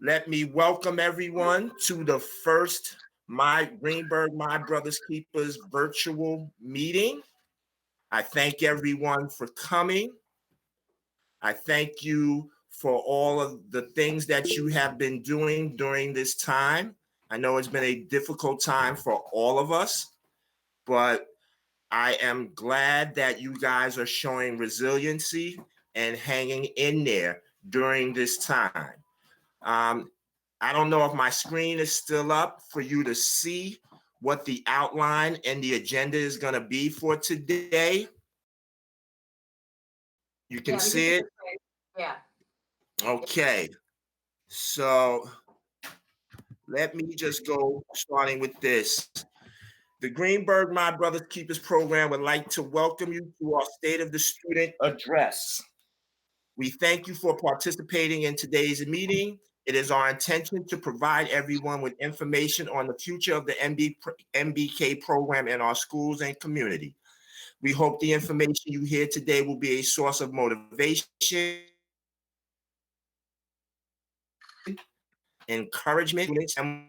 Let me welcome everyone to the first Greenburgh My Brothers Keepers virtual meeting. I thank everyone for coming. I thank you for all of the things that you have been doing during this time. I know it's been a difficult time for all of us, but I am glad that you guys are showing resiliency and hanging in there during this time. I don't know if my screen is still up for you to see what the outline and the agenda is going to be for today. You can see it? Yeah. Okay. So let me just go starting with this. The Greenburgh My Brothers Keepers program would like to welcome you to our State of the Student address. We thank you for participating in today's meeting. It is our intention to provide everyone with information on the future of the MBK program in our schools and community. We hope the information you hear today will be a source of motivation, encouragement, and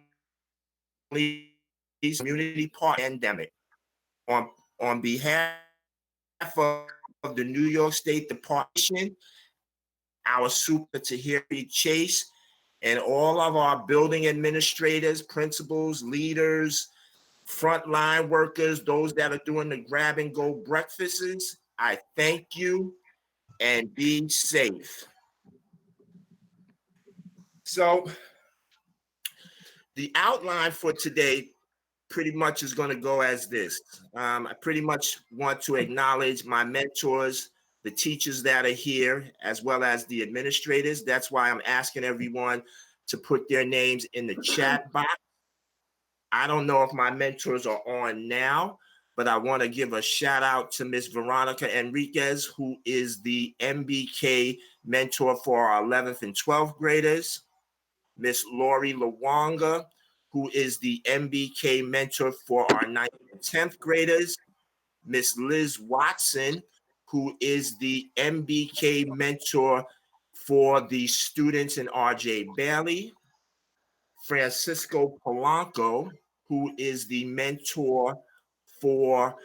community part pandemic. On behalf of the New York State Department, our super Tahiri Chase, and all of our building administrators, principals, leaders, frontline workers, those that are doing the grab and go breakfasts, I thank you and be safe. So the outline for today pretty much is going to go as this. I pretty much want to acknowledge my mentors, the teachers that are here, as well as the administrators. That's why I'm asking everyone to put their names in the chat box. I don't know if my mentors are on now, but I want to give a shout out to Miss Veronica Enriquez, who is the MBK mentor for our 11th and 12th graders. Miss Lori Lawanga, who is the MBK mentor for our 9th and 10th graders. Miss Liz Watson, who is the MBK mentor for the students in RJ Bailey. Francisco Polanco, who is the mentor for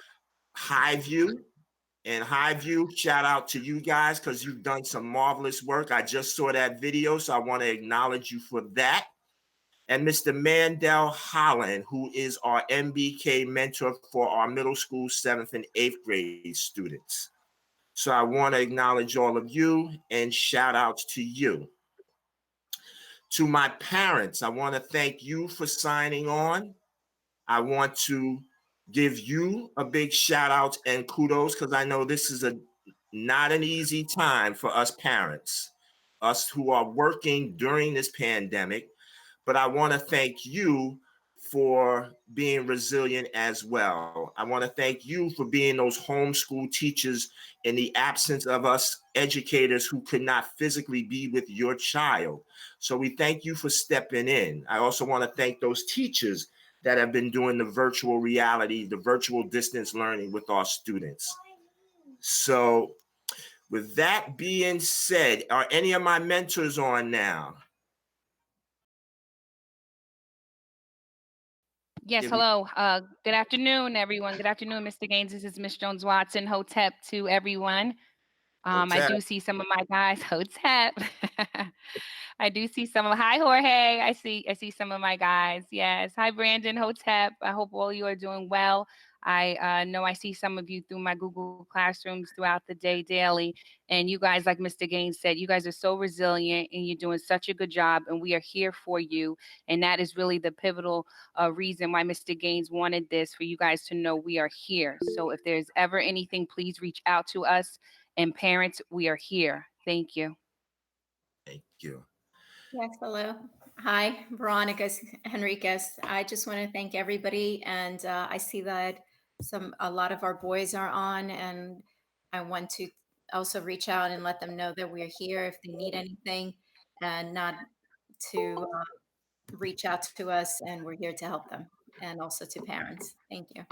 Highview. And Highview, shout out to you guys because you've done some marvelous work. I just saw that video, so I want to acknowledge you for that. And Mr. Mandel Holland, who is our MBK mentor for our middle school 7th and 8th grade students. So I want to acknowledge all of you and shout outs to you. To my parents, I want to thank you for signing on. I want to give you a big shout out and kudos because I know this is not an easy time for us parents, us who are working during this pandemic. But I want to thank you for being resilient as well. I want to thank you for being those homeschool teachers in the absence of us educators who could not physically be with your child. So we thank you for stepping in. I also want to thank those teachers that have been doing the virtual reality, the virtual distance learning with our students. So with that being said, are any of my mentors on now? Yes, hello. Good afternoon, everyone. Good afternoon, Mr. Gaines. This is Miss Jones Watson. Hotep to everyone. I do see some of my guys. Hotep. I do see some of. Hi, Jorge. I see some of my guys. Yes. Hi, Brandon. Hotep. I hope all you are doing well. I know I see some of you through my Google Classrooms throughout the day daily. And you guys, like Mr. Gaines said, you guys are so resilient and you're doing such a good job. And we are here for you. And that is really the pivotal reason why Mr. Gaines wanted this, for you guys to know we are here. So if there's ever anything, please reach out to us. And parents, we are here. Thank you. Thank you. Yes, hello. Hi, Veronica Henriquez. I just want to thank everybody. And I see that a lot of our boys are on, and I want to also reach out and let them know that we are here if they need anything, and not to reach out to us, and we're here to help them, and also to parents. Thank you.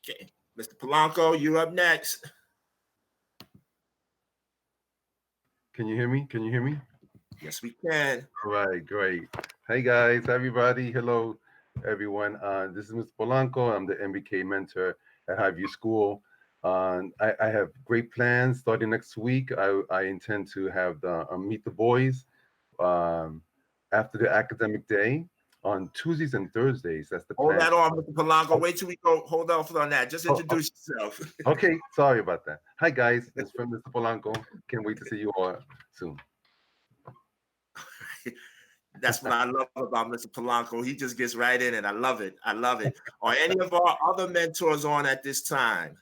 Okay, Mr. Polanco, you up next. Can you hear me? Yes, we can. All right, great. Hey guys, everybody. Hello, everyone. This is Mr. Polanco. I'm the MBK mentor at Highview School. I have great plans starting next week. I intend to have the Meet the Boys um, after the academic day on Tuesdays and Thursdays. That's the Hold plan. that on, Mr. Polanco. Oh, Wait till we go. Hold off on that. Just oh, introduce yourself. okay, sorry about that. Hi guys, it's from Mr. Polanco. Can't wait to see you all soon. That's what I love about Mr. Polanco. He just gets right in it. I love it. I love it. Are any of our other mentors on at this time?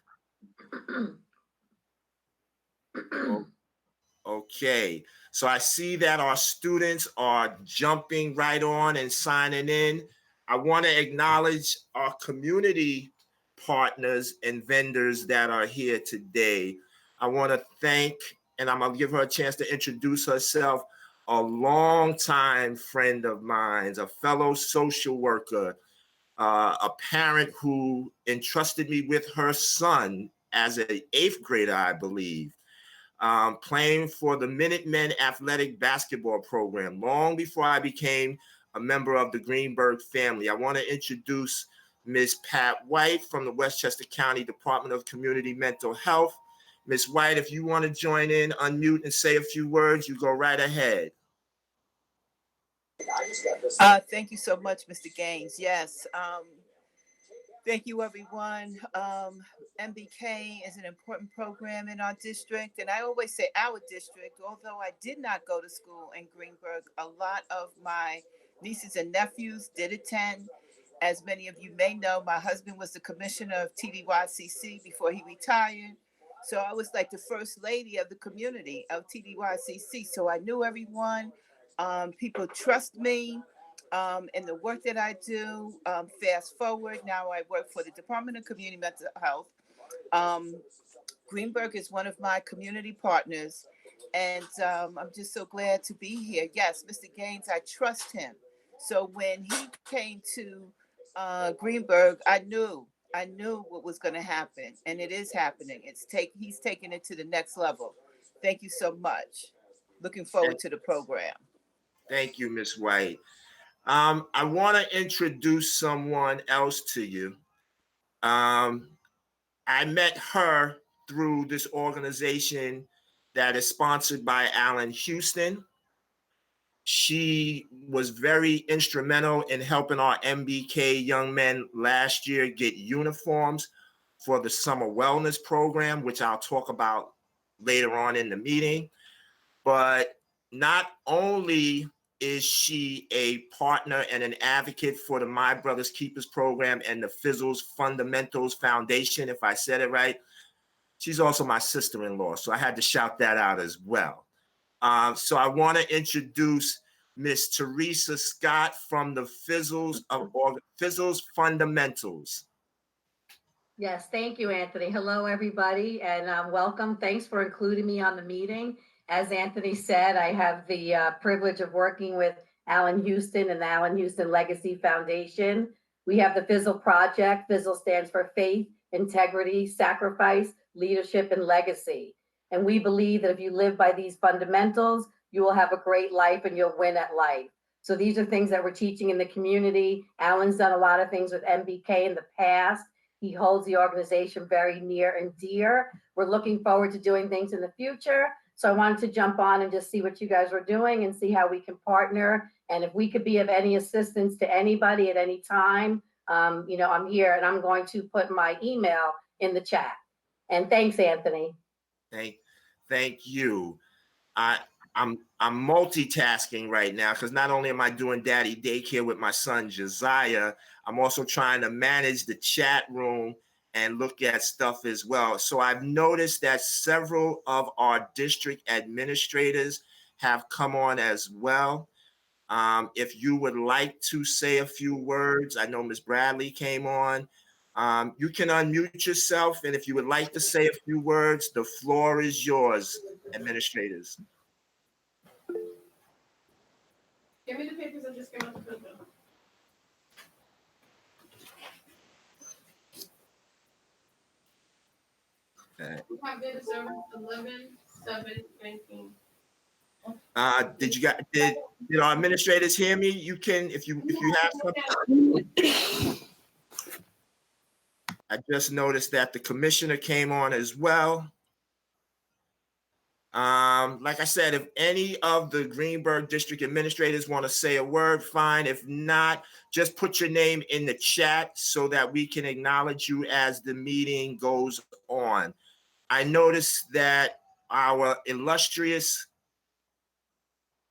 Okay. So I see that our students are jumping right on and signing in. I want to acknowledge our community partners and vendors that are here today. I want to thank, and I'm going to give her a chance to introduce herself, a longtime friend of mine, a fellow social worker, a parent who entrusted me with her son as an 8th grader, I believe, playing for the Minutemen athletic basketball program long before I became a member of the Greenburgh family. I want to introduce Ms. Pat White from the Westchester County Department of Community Mental Health. Ms. White, if you want to join in, unmute and say a few words, you go right ahead. Thank you so much, Mr. Gaines. Yes. Thank you, everyone. MBK is an important program in our district. And I always say our district, although I did not go to school in Greenburgh, a lot of my nieces and nephews did attend. As many of you may know, my husband was the commissioner of TDYCC before he retired. So I was like the first lady of the community of TDYCC. So I knew everyone. People trust me and the work that I do. Fast forward, now I work for the Department of Community Mental Health. Greenburgh is one of my community partners, and I'm just so glad to be here. Yes, Mr. Gaines, I trust him. So when he came to Greenburgh, I knew what was going to happen, and it is happening. He's taking it to the next level. Thank you so much. Looking forward to the program. Thank you, Ms. White. I want to introduce someone else to you. I met her through this organization that is sponsored by Allen Houston. She was very instrumental in helping our MBK young men last year get uniforms for the summer wellness program, which I'll talk about later on in the meeting. But not only is she a partner and an advocate for the My Brothers Keepers program and the Fizzles Fundamentals Foundation, if I said it right, she's also my sister-in-law. So I had to shout that out as well. So I want to introduce Miss Teresa Scott from the Fizzles Fundamentals. Yes, thank you, Anthony. Hello, everybody, and welcome. Thanks for including me on the meeting. As Anthony said, I have the privilege of working with Allen Houston and the Allen Houston Legacy Foundation. We have the Fizzle Project. Fizzle stands for Faith, Integrity, Sacrifice, Leadership, and Legacy. And we believe that if you live by these fundamentals, you will have a great life and you'll win at life. So these are things that we're teaching in the community. Allen's done a lot of things with MBK in the past. He holds the organization very near and dear. We're looking forward to doing things in the future. So I wanted to jump on and just see what you guys were doing and see how we can partner. And if we could be of any assistance to anybody at any time, I'm here, and I'm going to put my email in the chat. And thanks, Anthony. Thank you. I'm multitasking right now because not only am I doing daddy daycare with my son Josiah, I'm also trying to manage the chat room and look at stuff as well. So I've noticed that several of our district administrators have come on as well. If you would like to say a few words, I know Ms. Bradley came on. You can unmute yourself, and if you would like to say a few words, the floor is yours, administrators. Give me the papers and just give out the food bill. Okay. We have data service 11/7/19. Did our administrators hear me? You can, if you have something. I just noticed that the commissioner came on as well. Like I said, if any of the Greenburgh district administrators want to say a word, fine. If not, just put your name in the chat so that we can acknowledge you as the meeting goes on. I noticed that our illustrious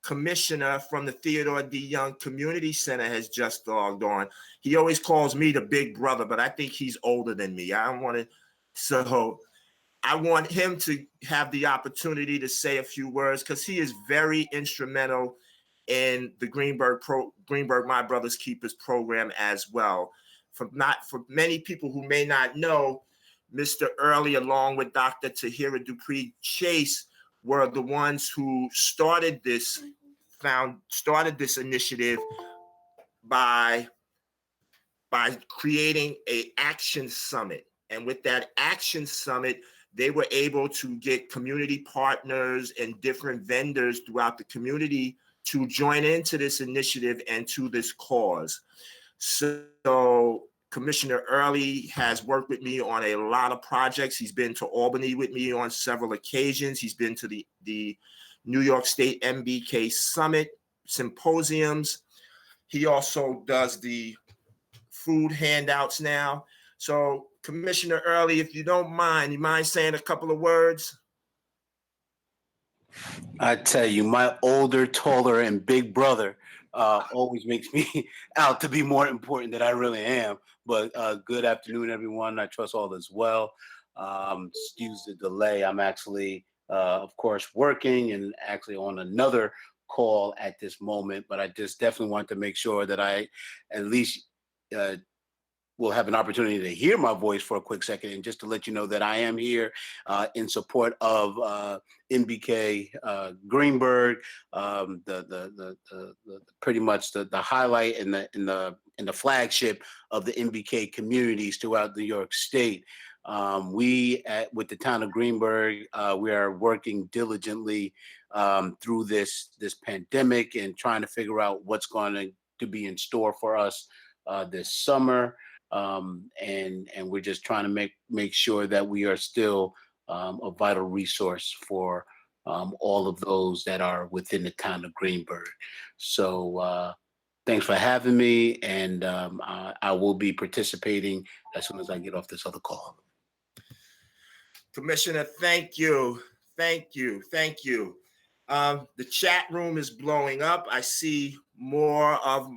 commissioner from the Theodore D. Young Community Center has just logged on. He always calls me the big brother, but I think he's older than me. I don't want to, so I want him to have the opportunity to say a few words because he is very instrumental in the Greenburgh My Brother's Keepers program as well. For many people who may not know, Mr. Early, along with Dr. Tahira Dupree Chase, were the ones who started this initiative by creating an action summit. And with that action summit, they were able to get community partners and different vendors throughout the community to join into this initiative and to this cause. So Commissioner Early has worked with me on a lot of projects. He's been to Albany with me on several occasions. He's been to the New York State MBK Summit symposiums. He also does the food handouts now. So Commissioner Early, if you don't mind, you mind saying a couple of words? I tell you, my older, taller, and big brother always makes me out to be more important than I really am. But good afternoon, everyone. I trust all is well. Excuse the delay. I'm actually, of course, working and actually on another call at this moment. But I just definitely want to make sure that I at least will have an opportunity to hear my voice for a quick second, and just to let you know that I am here in support of MBK Greenburgh, pretty much the highlight and the flagship of the MBK communities throughout New York State. With the town of Greenburgh, we are working diligently through this pandemic and trying to figure out what's going to be in store for us this summer. And we're just trying to make sure that we are still a vital resource for all of those that are within the town of Greenburgh. So thanks for having me, and I will be participating as soon as I get off this other call. Commissioner, thank you. Thank you. Thank you. The chat room is blowing up. I see more of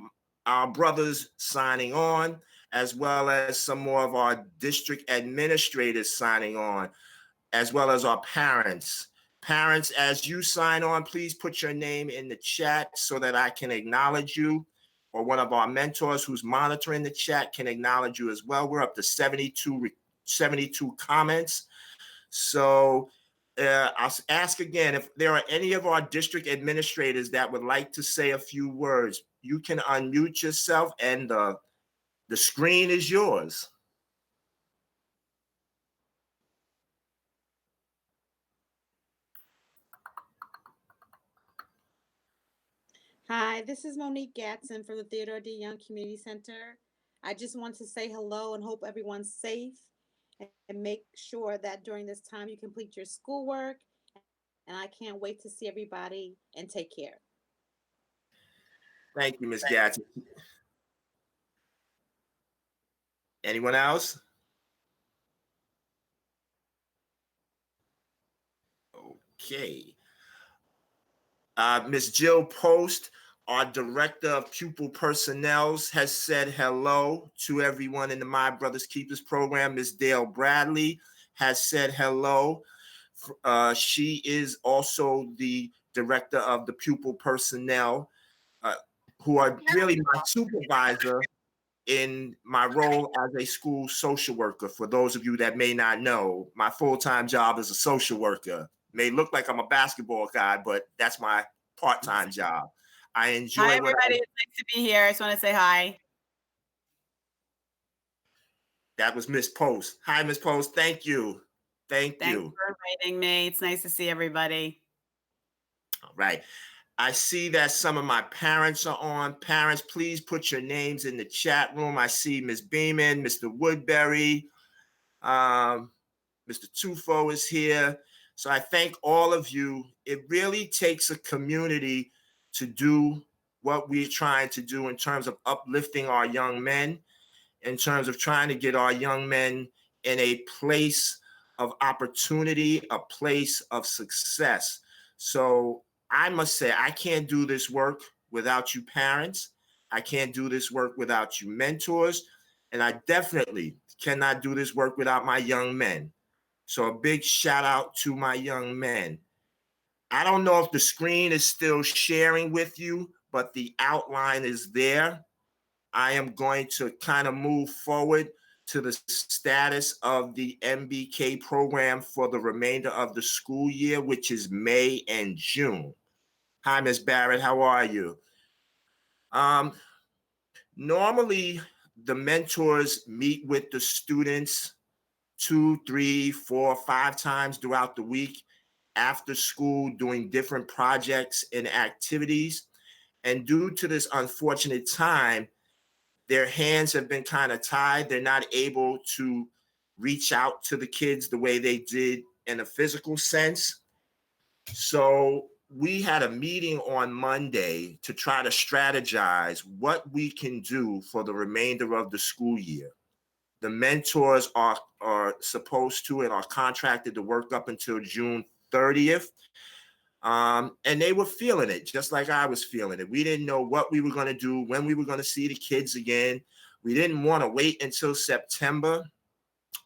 our brothers signing on, as well as some more of our district administrators signing on, as well as our parents. Parents, as you sign on, please put your name in the chat so that I can acknowledge you, or one of our mentors who's monitoring the chat can acknowledge you as well. We're up to 72 comments. So I'll ask again, if there are any of our district administrators that would like to say a few words, you can unmute yourself and the screen is yours. Hi, this is Monique Gatson from the Theodore D. Young Community Center. I just want to say hello and hope everyone's safe, and make sure that during this time you complete your schoolwork. And I can't wait to see everybody, and take care. Thank you, Ms. Gatson. Anyone else? Okay. Ms. Jill Post, our Director of Pupil Personnel, has said hello to everyone in the My Brother's Keepers program. Ms. Dale Bradley has said hello. She is also the Director of the Pupil Personnel, who are really my supervisor in my role as a school social worker. For those of you that may not know, my full-time job is a social worker. May look like I'm a basketball guy, but that's my part-time job. I enjoy. Hi, everybody. It's nice to be here. I just want to say hi. That was Miss Post. Hi, Miss Post. Thank you. Thanks for inviting me. It's nice to see everybody. All right. I see that some of my parents are on. Parents, please put your names in the chat room. I see Ms. Beeman, Mr. Woodbury, Mr. Tufo is here. So I thank all of you. It really takes a community to do what we're trying to do in terms of uplifting our young men, in terms of trying to get our young men in a place of opportunity, a place of success. So I must say, I can't do this work without you parents. I can't do this work without you mentors. And I definitely cannot do this work without my young men. So a big shout out to my young men. I don't know if the screen is still sharing with you, but the outline is there. I am going to kind of move forward to the status of the MBK program for the remainder of the school year, which is May and June. Hi, Ms. Barrett, how are you? Normally, the mentors meet with the students 2, 3, 4, 5 times throughout the week after school doing different projects and activities. And due to this unfortunate time, their hands have been kind of tied. They're not able to reach out to the kids the way they did in a physical sense. So we had a meeting on Monday to try to strategize what we can do for the remainder of the school year. The mentors are supposed to and are contracted to work up until June 30th. And they were feeling it just like I was feeling it. We didn't know what we were going to do, when we were going to see the kids again. We didn't want to wait until September.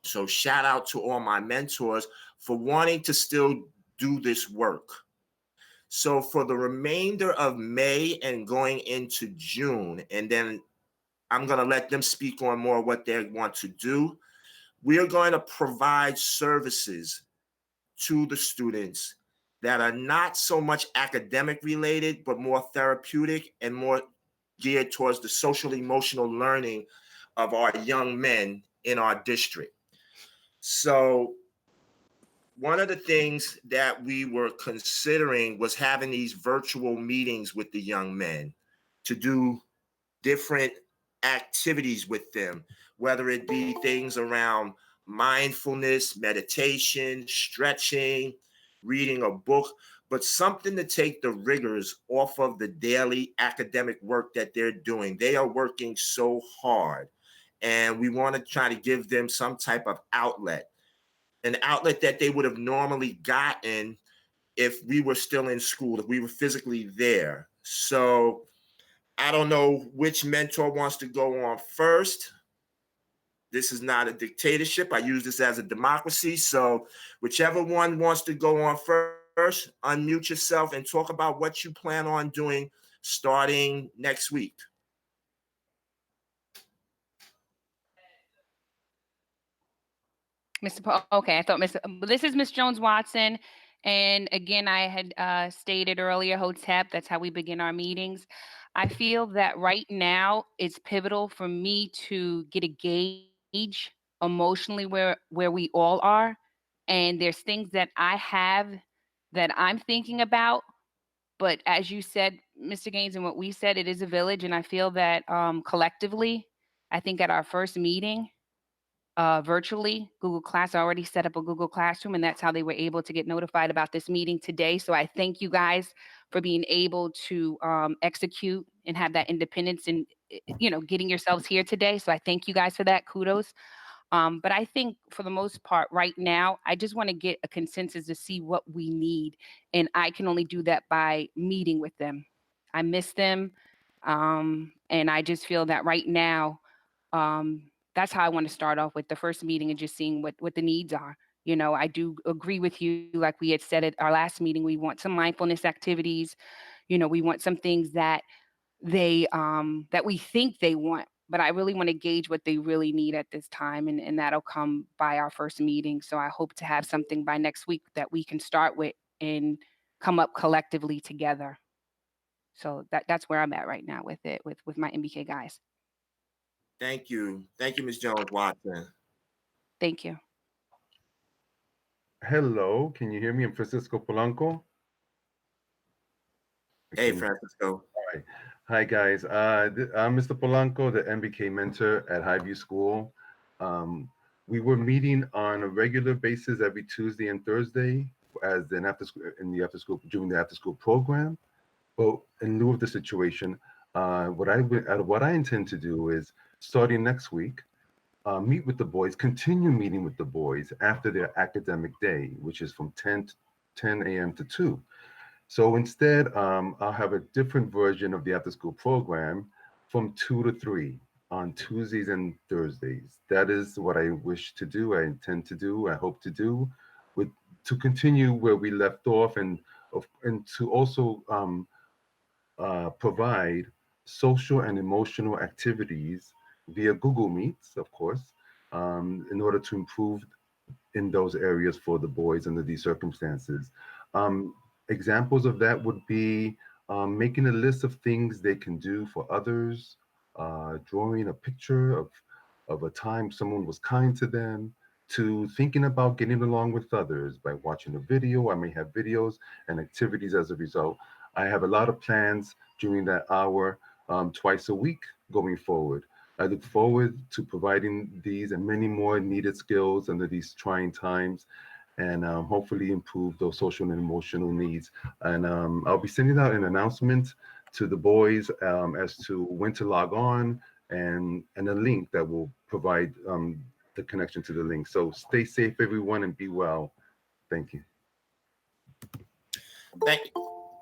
So shout out to all my mentors for wanting to still do this work. So for the remainder of May and going into June, and then I'm going to let them speak on more what they want to do. We are going to provide services to the students that are not so much academic related, but more therapeutic and more geared towards the social emotional learning of our young men in our district. So one of the things that we were considering was having these virtual meetings with the young men to do different activities with them, whether it be things around mindfulness, meditation, stretching, reading a book, but something to take the rigors off of the daily academic work that they're doing. They are working so hard, and we want to try to give them some type of outlet, an outlet that they would have normally gotten if we were still in school, if we were physically there. So I don't know which mentor wants to go on first. This is not a dictatorship. I use this as a democracy. So whichever one wants to go on first, unmute yourself and talk about what you plan on doing starting next week. Okay, I thought this is Miss Jones Watson. And again, I had stated earlier, Hotep, that's how we begin our meetings. I feel that right now it's pivotal for me to get a gauge emotionally where we all are. And there's things that I have that I'm thinking about. But as you said, Mr. Gaines, and what we said, it is a village. And I feel that collectively, I think at our first meeting, virtually. Google Class, I already set up a Google Classroom, and that's how they were able to get notified about this meeting today. So I thank you guys for being able to execute and have that independence and getting yourselves here today. So I thank you guys for that. Kudos. But I think for the most part, right now, I just want to get a consensus to see what we need, and I can only do that by meeting with them. I miss them, and I just feel that right now. That's how I want to start off with the first meeting and just seeing what the needs are. I do agree with you. Like we had said at our last meeting, we want some mindfulness activities. We want some things that that we think they want, but I really want to gauge what they really need at this time. And that'll come by our first meeting. So I hope to have something by next week that we can start with and come up collectively together. So that's where I'm at right now with it, with my MBK guys. Thank you. Thank you, Ms. Jones Watson. Thank you. Hello, can you hear me? I'm Francisco Polanco. Hey, Francisco. All right. Hi, guys. I'm Mr. Polanco, the MBK mentor at Highview School. Um, we were meeting on a regular basis every Tuesday and Thursday as an after school during the after school program. But in lieu of the situation, what I intend to do is starting next week, meet with the boys, continue meeting with the boys after their academic day, which is from 10 a.m. to 2. So instead, I'll have a different version of the after school program from 2 to 3 on Tuesdays and Thursdays. That is what I wish to do, I intend to do, I hope to do, with to continue where we left off and to also provide social and emotional activities via Google Meets, of course, in order to improve in those areas for the boys under these circumstances. Um, Examples of that would be making a list of things they can do for others, drawing a picture of a time someone was kind to them, to thinking about getting along with others by watching a video. I may have videos and activities as a result. I have a lot of plans during that hour twice a week going forward. I look forward to providing these and many more needed skills under these trying times and hopefully improve those social and emotional needs. And I'll be sending out an announcement to the boys as to when to log on and a link that will provide the connection to the link. So stay safe, everyone, and be well. Thank you.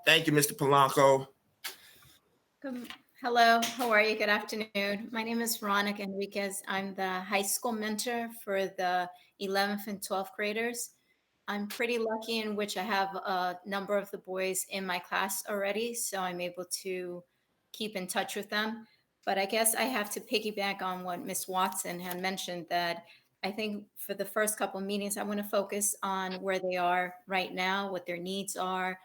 Thank you, Mr. Polanco. Hello, how are you? Good afternoon. My name is Veronica Enriquez. I'm the high school mentor for the 11th and 12th graders. I'm pretty lucky in which I have a number of the boys in my class already, so I'm able to keep in touch with them. But I guess I have to piggyback on what Ms. Watson had mentioned, that I think for the first couple of meetings, I want to focus on where they are right now, what their needs are,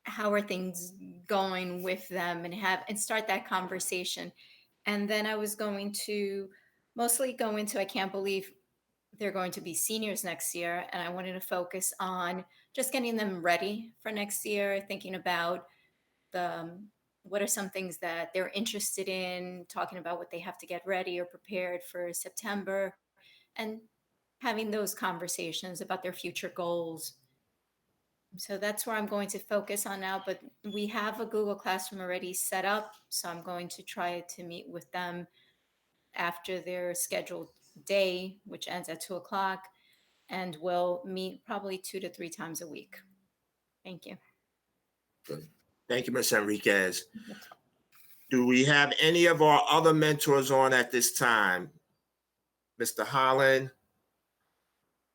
how are things going with them, and start that conversation. And then I was going to mostly go into, I can't believe they're going to be seniors next year, and I wanted to focus on just getting them ready for next year, thinking about what are some things that they're interested in, talking about what they have to get ready or prepared for September, and having those conversations about their future goals. So that's where I'm going to focus on now, but we have a Google Classroom already set up, so I'm going to try to meet with them after their scheduled day, which ends at 2:00, and we'll meet probably 2 to 3 times a week. Thank you. Good. Thank you, Ms. Enriquez. Do we have any of our other mentors on at this time? Mr. Holland,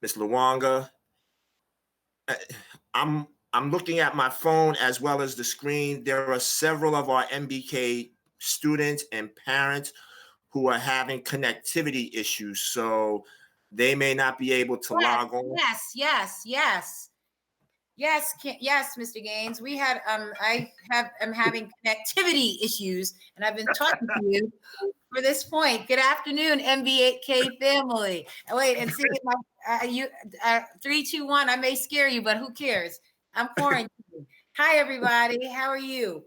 Ms. Luwanga? I'm looking at my phone as well as the screen. There are several of our MBK students and parents who are having connectivity issues, so they may not be able to log on. Yes, Mr. Gaines. We had I'm having connectivity issues, and I've been talking to you for this point. Good afternoon, MBK family. Wait and see my 3, 2, 1. I may scare you, but who cares? I'm quarantined. Hi, everybody. How are you?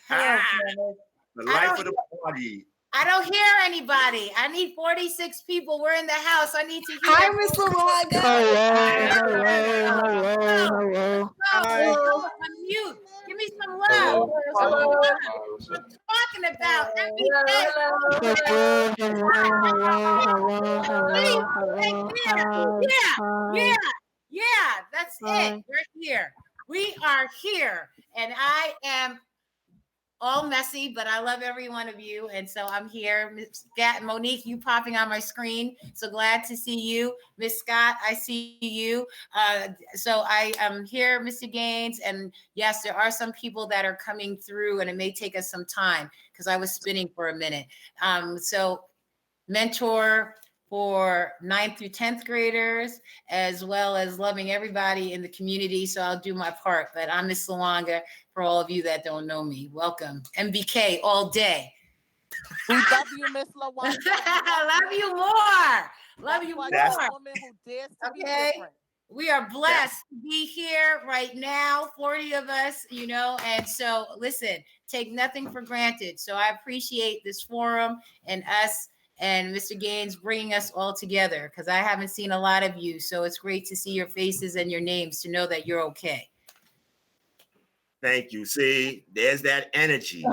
Hello, the life of the party. I don't hear anybody. I need 46 people. We're in the house. I need to hear. Hi, Miss Luwanga. Hello. Unmute. Give me some love. Hello. I'm talking about. Yeah. That's it. We're here. We are here, and I am all messy, but I love every one of you. And so I'm here. Miss Monique, you popping on my screen. So glad to see you. Miss Scott, I see you. So I am here, Mr. Gaines. And yes, there are some people that are coming through, and it may take us some time because I was spinning for a minute. So mentor for 9th through 10th graders, as well as loving everybody in the community. So I'll do my part, but I'm Miss Luwanga for all of you that don't know me. Welcome. MBK all day. We love you, Miss Luwanga. Love you more. Love you more. Woman who dares to be different. We are blessed to be here right now, 40 of us, you know, and so listen, take nothing for granted. So I appreciate this forum and us and Mr. Gaines bringing us all together because I haven't seen a lot of you. So it's great to see your faces and your names to know that you're okay. Thank you. See, there's that energy,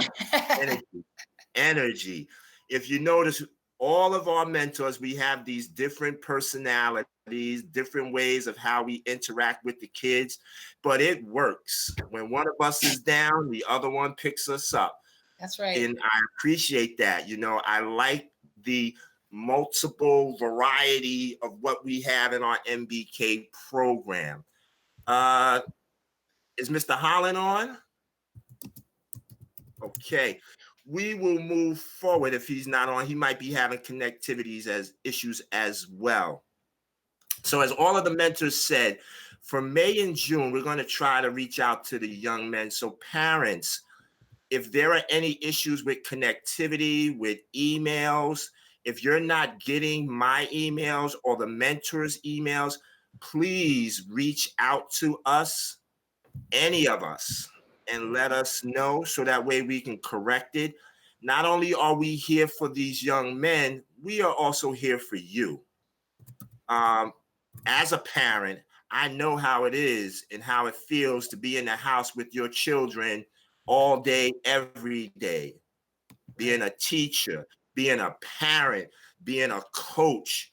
energy. If you notice, all of our mentors, we have these different personalities, different ways of how we interact with the kids, but it works. When one of us is down, the other one picks us up. That's right. And I appreciate that. You know, I like the multiple variety of what we have in our MBK program. Is Mr. Holland on? Okay. We will move forward. If he's not on, he might be having connectivities as issues as well. So as all of the mentors said, for May and June, we're going to try to reach out to the young men. So parents, if there are any issues with connectivity, with emails, if you're not getting my emails or the mentors' emails, please reach out to us, any of us, and let us know so that way we can correct it. Not only are we here for these young men, we are also here for you. As a parent, I know how it is and how it feels to be in the house with your children all day, every day. Being a teacher, being a parent, being a coach,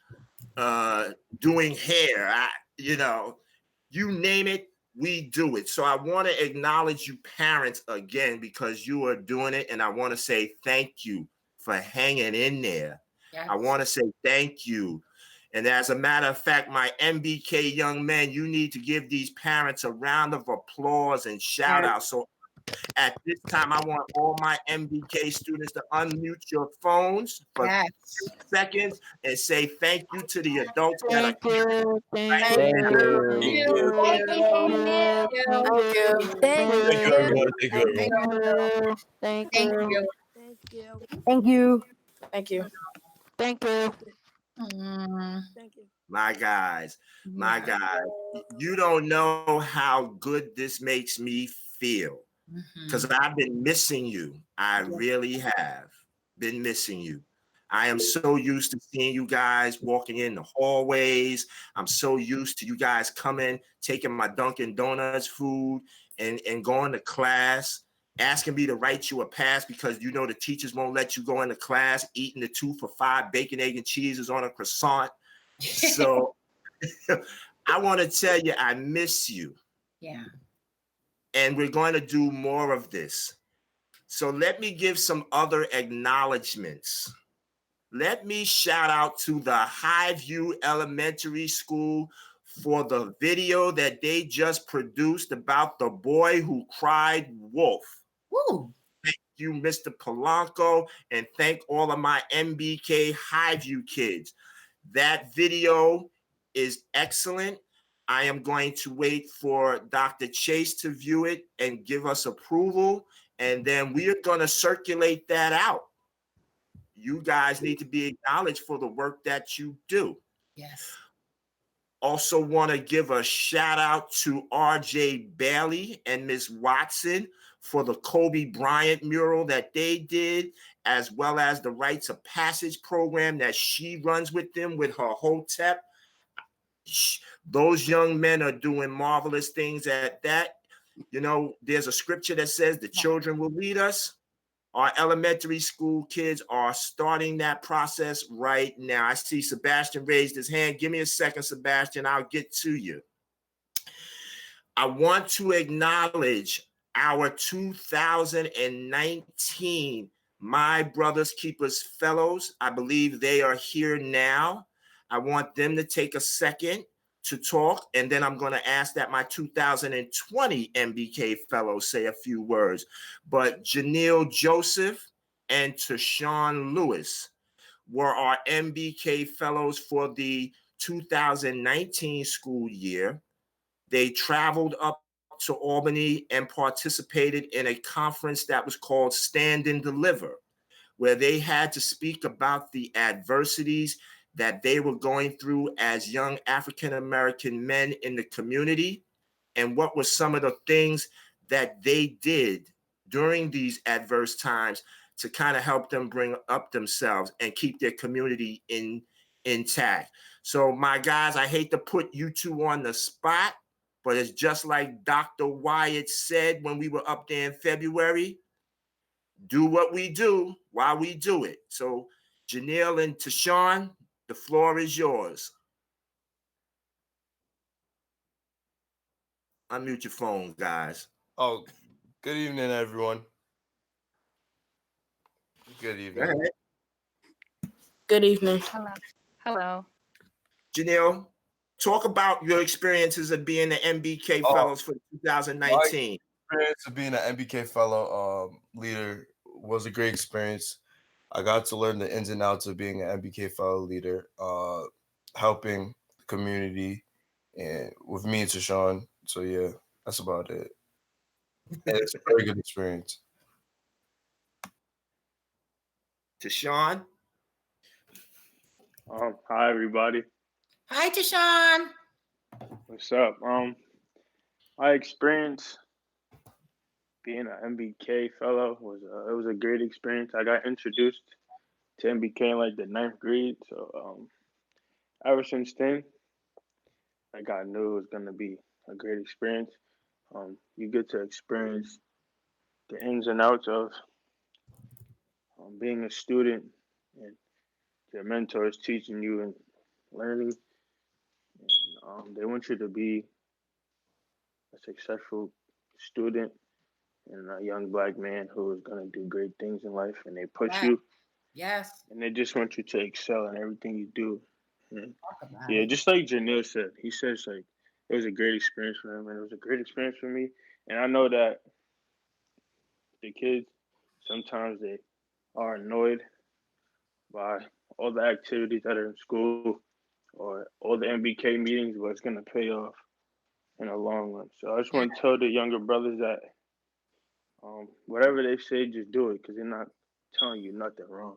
doing hair, you name it, we do it. So I want to acknowledge you parents again because you are doing it. And I want to say thank you for hanging in there. Yes. I want to say thank you. And as a matter of fact, my MBK young men, you need to give these parents a round of applause and shout out. So at this time, I want all my MBK students to unmute your phones for 2 seconds and say thank you to the adults that are here. Thank you. My guys, you don't know how good this makes me feel because I've been missing you. I really have been missing you. I am so used to seeing you guys walking in the hallways. I'm so used to you guys coming, taking my Dunkin' Donuts food and going to class, asking me to write you a pass because you know the teachers won't let you go into class, eating the 2 for $5 bacon, egg, and cheeses on a croissant. So I want to tell you, I miss you. Yeah. And we're going to do more of this. So let me give some other acknowledgments. Let me shout out to the Highview Elementary School for the video that they just produced about the boy who cried wolf. Woo. Thank you, Mr. Polanco, and thank all of my MBK Highview kids. That video is excellent. I am going to wait for Dr. Chase to view it and give us approval, and then we are going to circulate that out. You guys need to be acknowledged for the work that you do. Yes. Also want to give a shout out to RJ Bailey and Miss Watson for the Kobe Bryant mural that they did, as well as the Rites of Passage program that she runs with them with her HOTEP. Those young men are doing marvelous things at that. You know, there's a scripture that says the children will lead us. Our elementary school kids are starting that process right now. I see Sebastian raised his hand. Give me a second, Sebastian. I'll get to you. I want to acknowledge our 2019 My Brothers Keepers Fellows. I believe they are here now. I want them to take a second to talk, and then I'm going to ask that my 2020 MBK fellows say a few words. But Janelle Joseph and Tashawn Lewis were our MBK fellows for the 2019 school year. They traveled up to Albany and participated in a conference that was called Stand and Deliver, where they had to speak about the adversities that they were going through as young African American men in the community, and what were some of the things that they did during these adverse times to kind of help them bring up themselves and keep their community intact. So my guys, I hate to put you two on the spot, but it's just like Dr. Wyatt said when we were up there in February, do what we do while we do it. So Janelle and Tashawn, the floor is yours. Unmute your phone, guys. Oh, good evening, everyone. Good evening. Good evening. Hello. Hello. Janelle, talk about your experiences of being the MBK Fellows for 2019. My experience of being an MBK Fellow leader was a great experience. I got to learn the ins and outs of being an MBK Fellow leader, helping the community, and with me and Tashawn. So yeah, that's about it. And it's a very good experience. Tashawn. Hi everybody. Hi, Tashawn. What's up? My experience being an MBK fellow was a great experience. I got introduced to MBK in like the 9th grade, so ever since then, like I knew it was gonna be a great experience. You get to experience the ins and outs of being a student, and your mentors teaching you and learning. And, they want you to be a successful student and a young black man who is going to do great things in life, and they push you. Yes. And they just want you to excel in everything you do. And yeah, just like Janelle said, he says like it was a great experience for him, and it was a great experience for me. And I know that the kids sometimes they are annoyed by all the activities that are in school or all the MBK meetings, but it's gonna pay off in the long run. So I just want to tell the younger brothers that whatever they say, just do it because they're not telling you nothing wrong.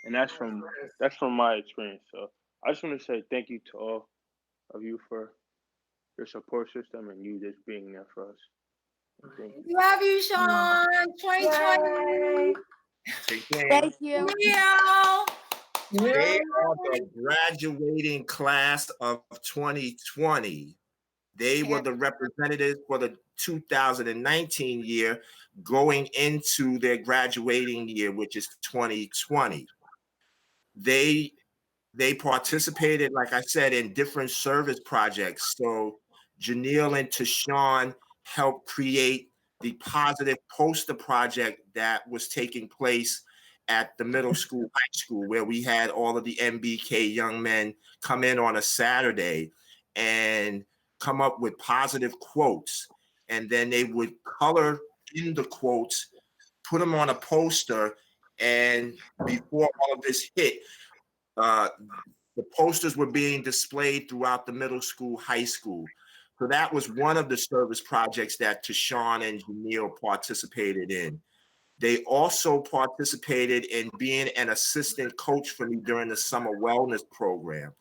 And that's from my experience. So I just want to say thank you to all of you for your support system and you just being there for us. Thank you. Love you, Sean. 2020. Thank you. Leo. They are the graduating class of 2020. They were the representatives for the 2019 year going into their graduating year, which is 2020. They participated, like I said, in different service projects. So Janelle and Tashawn helped create the positive poster project that was taking place at the middle school, high school, where we had all of the MBK young men come in on a Saturday and come up with positive quotes. And then they would color in the quotes, put them on a poster. And before all of this hit, the posters were being displayed throughout the middle school, high school. So that was one of the service projects that Tashawn and Janelle participated in. They also participated in being an assistant coach for me during the summer wellness program.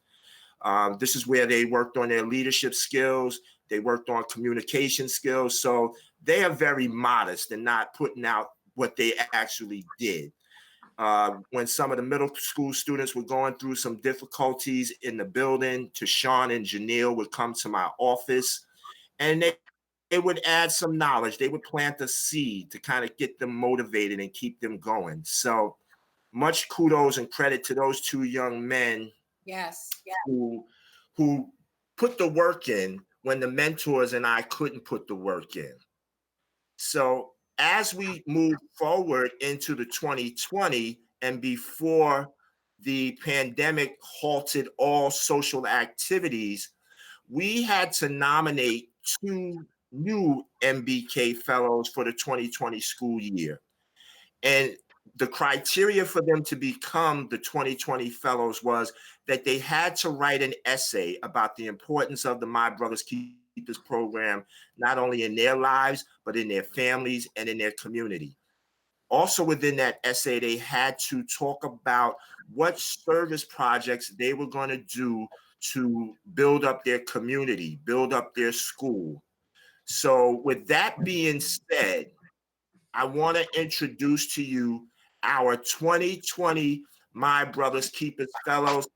This is where they worked on their leadership skills. They worked on communication skills. So they are very modest and not putting out what they actually did. When some of the middle school students were going through some difficulties in the building, Tashawn and Janelle would come to my office and they would add some knowledge. They would plant a seed to kind of get them motivated and keep them going. So much kudos and credit to those two young men. Yes. Who put the work in when the mentors and I couldn't put the work in. So as we move forward into the 2020 and before the pandemic halted all social activities, we had to nominate 2 new MBK fellows for the 2020 school year. And the criteria for them to become the 2020 fellows was that they had to write an essay about the importance of the My Brothers Keepers program, not only in their lives, but in their families and in their community. Also within that essay, they had to talk about what service projects they were going to do to build up their community, build up their school. So with that being said, I want to introduce to you our 2020 My Brothers Keepers Fellows,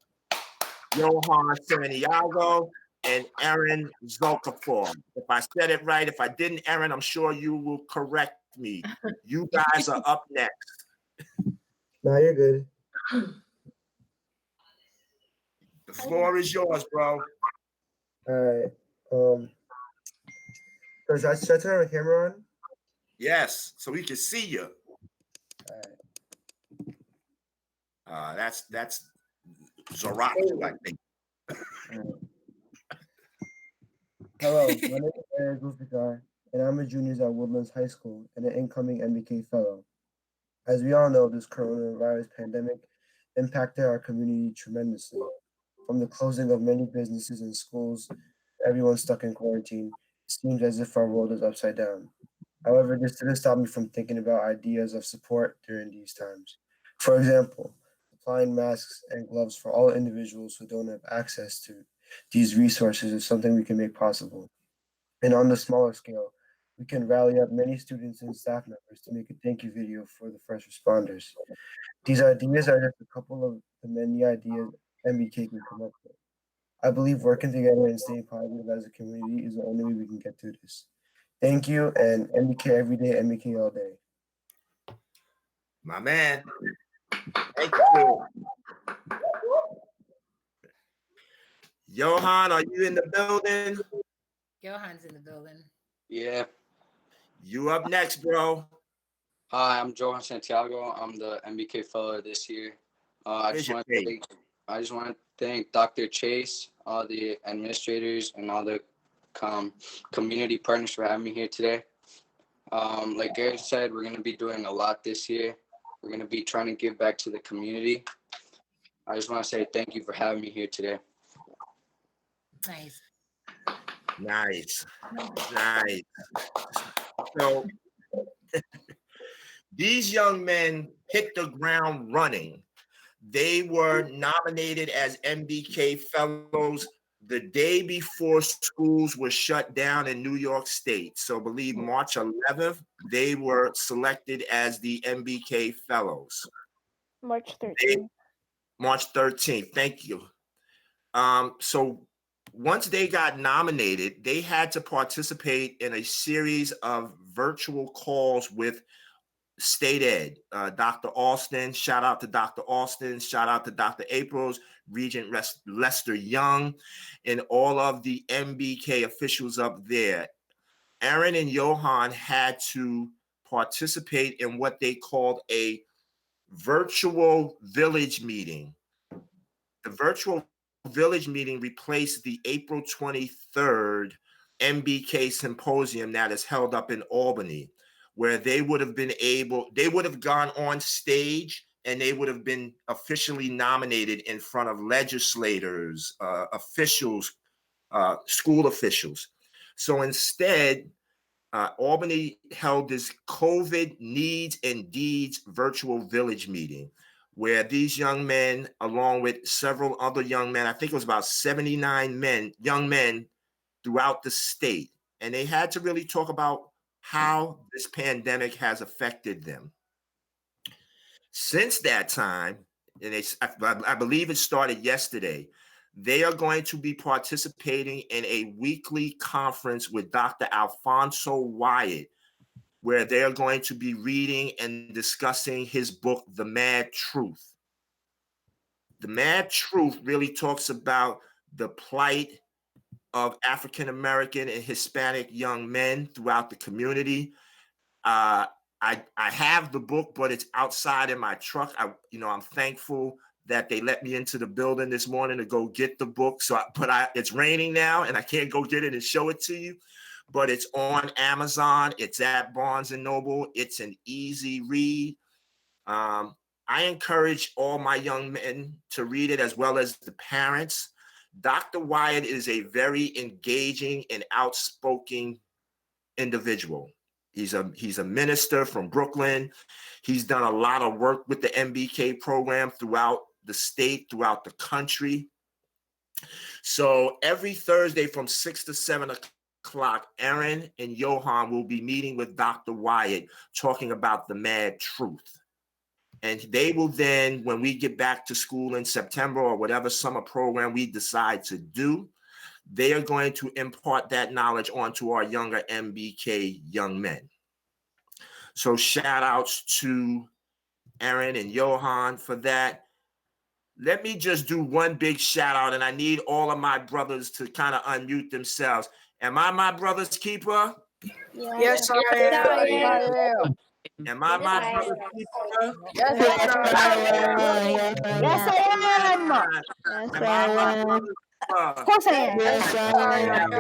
Johan Santiago and Aaron Zolkafor. If I said it right, if I didn't, Aaron, I'm sure you will correct me. You guys are up next. No, you're good. The floor is yours, bro. All right. Should I turn the camera on? Yes, so we can see you. All right. That's Zoratu, I think. Hello, my name is Aaron Zulfikar, and I'm a junior at Woodlands High School and an incoming MBK fellow. As we all know, this coronavirus pandemic impacted our community tremendously. From the closing of many businesses and schools, everyone stuck in quarantine, it seems as if our world is upside down. However, this didn't stop me from thinking about ideas of support during these times. For example, supplying masks and gloves for all individuals who don't have access to these resources is something we can make possible. And on the smaller scale, we can rally up many students and staff members to make a thank you video for the first responders. These ideas are just a couple of the many ideas MBK can come up with. I believe working together and staying positive as a community is the only way we can get through this. Thank you, and MBK every day, MBK all day. My man. Thank you. Johan, are you in the building? Johan's in the building. Yeah. You up next, bro. Hi, I'm Johan Santiago. I'm the MBK fellow this year. I just want to thank Dr. Chase, all the administrators, and all the community partners for having me here today. Like Gary said, we're going to be doing a lot this year. We're going to be trying to give back to the community. I just want to say thank you for having me here today. Nice. Nice. Nice. So these young men hit the ground running. They were nominated as MBK fellows the day before schools were shut down in New York State. So I believe March 11th, they were selected as the MBK fellows. March 13th. March 13th, thank you. So once they got nominated, they had to participate in a series of virtual calls with state ed. Dr. Alston, shout out to Dr. Alston, shout out to Dr. Aprils, Regent Lester Young, and all of the MBK officials up there. Aaron and Johan had to participate in what they called a virtual village meeting. The virtual village meeting replaced the April 23rd MBK symposium that is held up in Albany, where they would have gone on stage and they would have been officially nominated in front of legislators, officials, school officials. So instead, Albany held this COVID Needs and Deeds virtual village meeting, where these young men, along with several other young men, I think it was about 79 young men throughout the state, and they had to really talk about how this pandemic has affected them. Since that time, and I believe it started yesterday, they are going to be participating in a weekly conference with Dr. Alfonso Wyatt, where they're going to be reading and discussing his book, The Mad Truth. The Mad Truth really talks about the plight of African American and Hispanic young men throughout the community. I have the book, but it's outside in my truck. I'm thankful that they let me into the building this morning to go get the book. It's raining now, and I can't go get it and show it to you. But it's on Amazon. It's at Barnes and Noble. It's an easy read. I encourage all my young men to read it, as well as the parents. Dr. Wyatt is a very engaging and outspoken individual. He's a minister from Brooklyn. He's done a lot of work with the MBK program throughout the state, throughout the country. So every Thursday from 6 to 7 o'clock, Aaron and Johan will be meeting with Dr. Wyatt, talking about the mad truth. And they will then, when we get back to school in September or whatever summer program we decide to do, they are going to impart that knowledge onto our younger MBK young men. So shout outs to Aaron and Johan for that. Let me just do one big shout out, and I need all of my brothers to kind of unmute themselves. Am I my brother's keeper? Yes, I am. Am I my brother's keeper? Yes, I am. Yes, I am. Am I my brother's keeper? Of course I am. Yes, I am.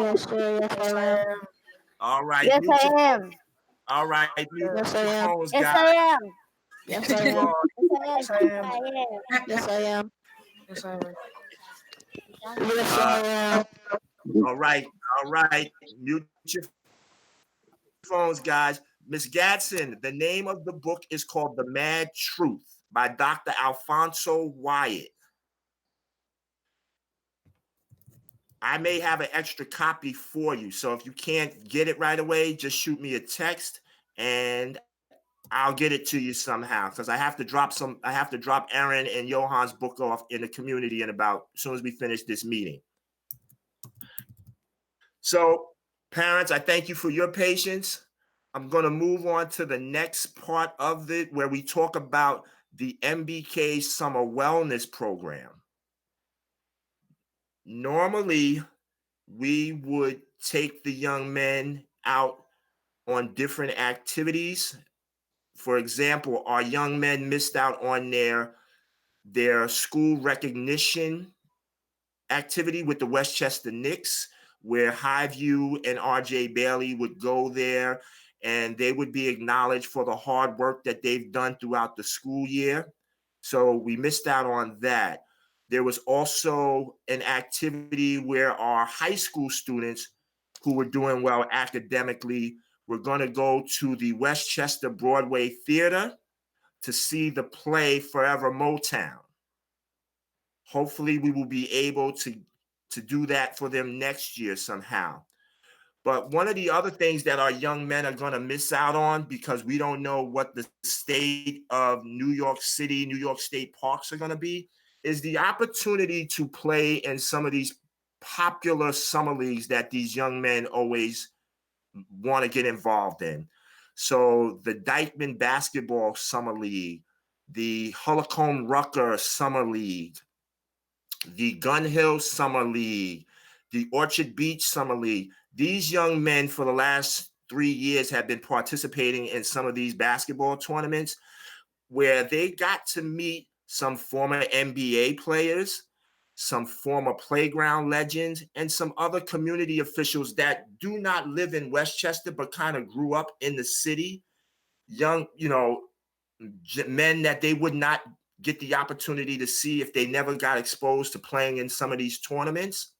Yes, I am. All right. Yes, I am. All right. Yes, I am. Phones, Yes, guys. I am. Yes, I am. Yes, I am. Yes, I am. Yes, I am. Yes, I am. All right. All right. Mute your phones, guys. Miss Gadsden, the name of the book is called The Mad Truth by Dr. Alfonso Wyatt. I may have an extra copy for you. So if you can't get it right away, just shoot me a text and I'll get it to you somehow, because I have to drop Aaron and Johan's book off in the community in about as soon as we finish this meeting. So parents, I thank you for your patience. I'm going to move on to the next part of it where we talk about the MBK Summer Wellness Program. Normally, we would take the young men out on different activities. For example, our young men missed out on their school recognition activity with the Westchester Knicks, where Highview and RJ Bailey would go there and they would be acknowledged for the hard work that they've done throughout the school year. So we missed out on that. There was also an activity where our high school students who were doing well academically were going to go to the Westchester Broadway Theater to see the play Forever Motown. Hopefully we will be able to do that for them next year somehow. But one of the other things that our young men are going to miss out on, because we don't know what the state of New York City, New York State parks are going to be, is the opportunity to play in some of these popular summer leagues that these young men always want to get involved in. So the Dykeman Basketball Summer League, the Holcomb Rucker Summer League, the Gun Hill Summer League, the Orchard Beach Summer League. These young men for the last 3 years have been participating in some of these basketball tournaments where they got to meet some former NBA players, some former playground legends, and some other community officials that do not live in Westchester, but kind of grew up in the city. Young, men that they would not get the opportunity to see if they never got exposed to playing in some of these tournaments.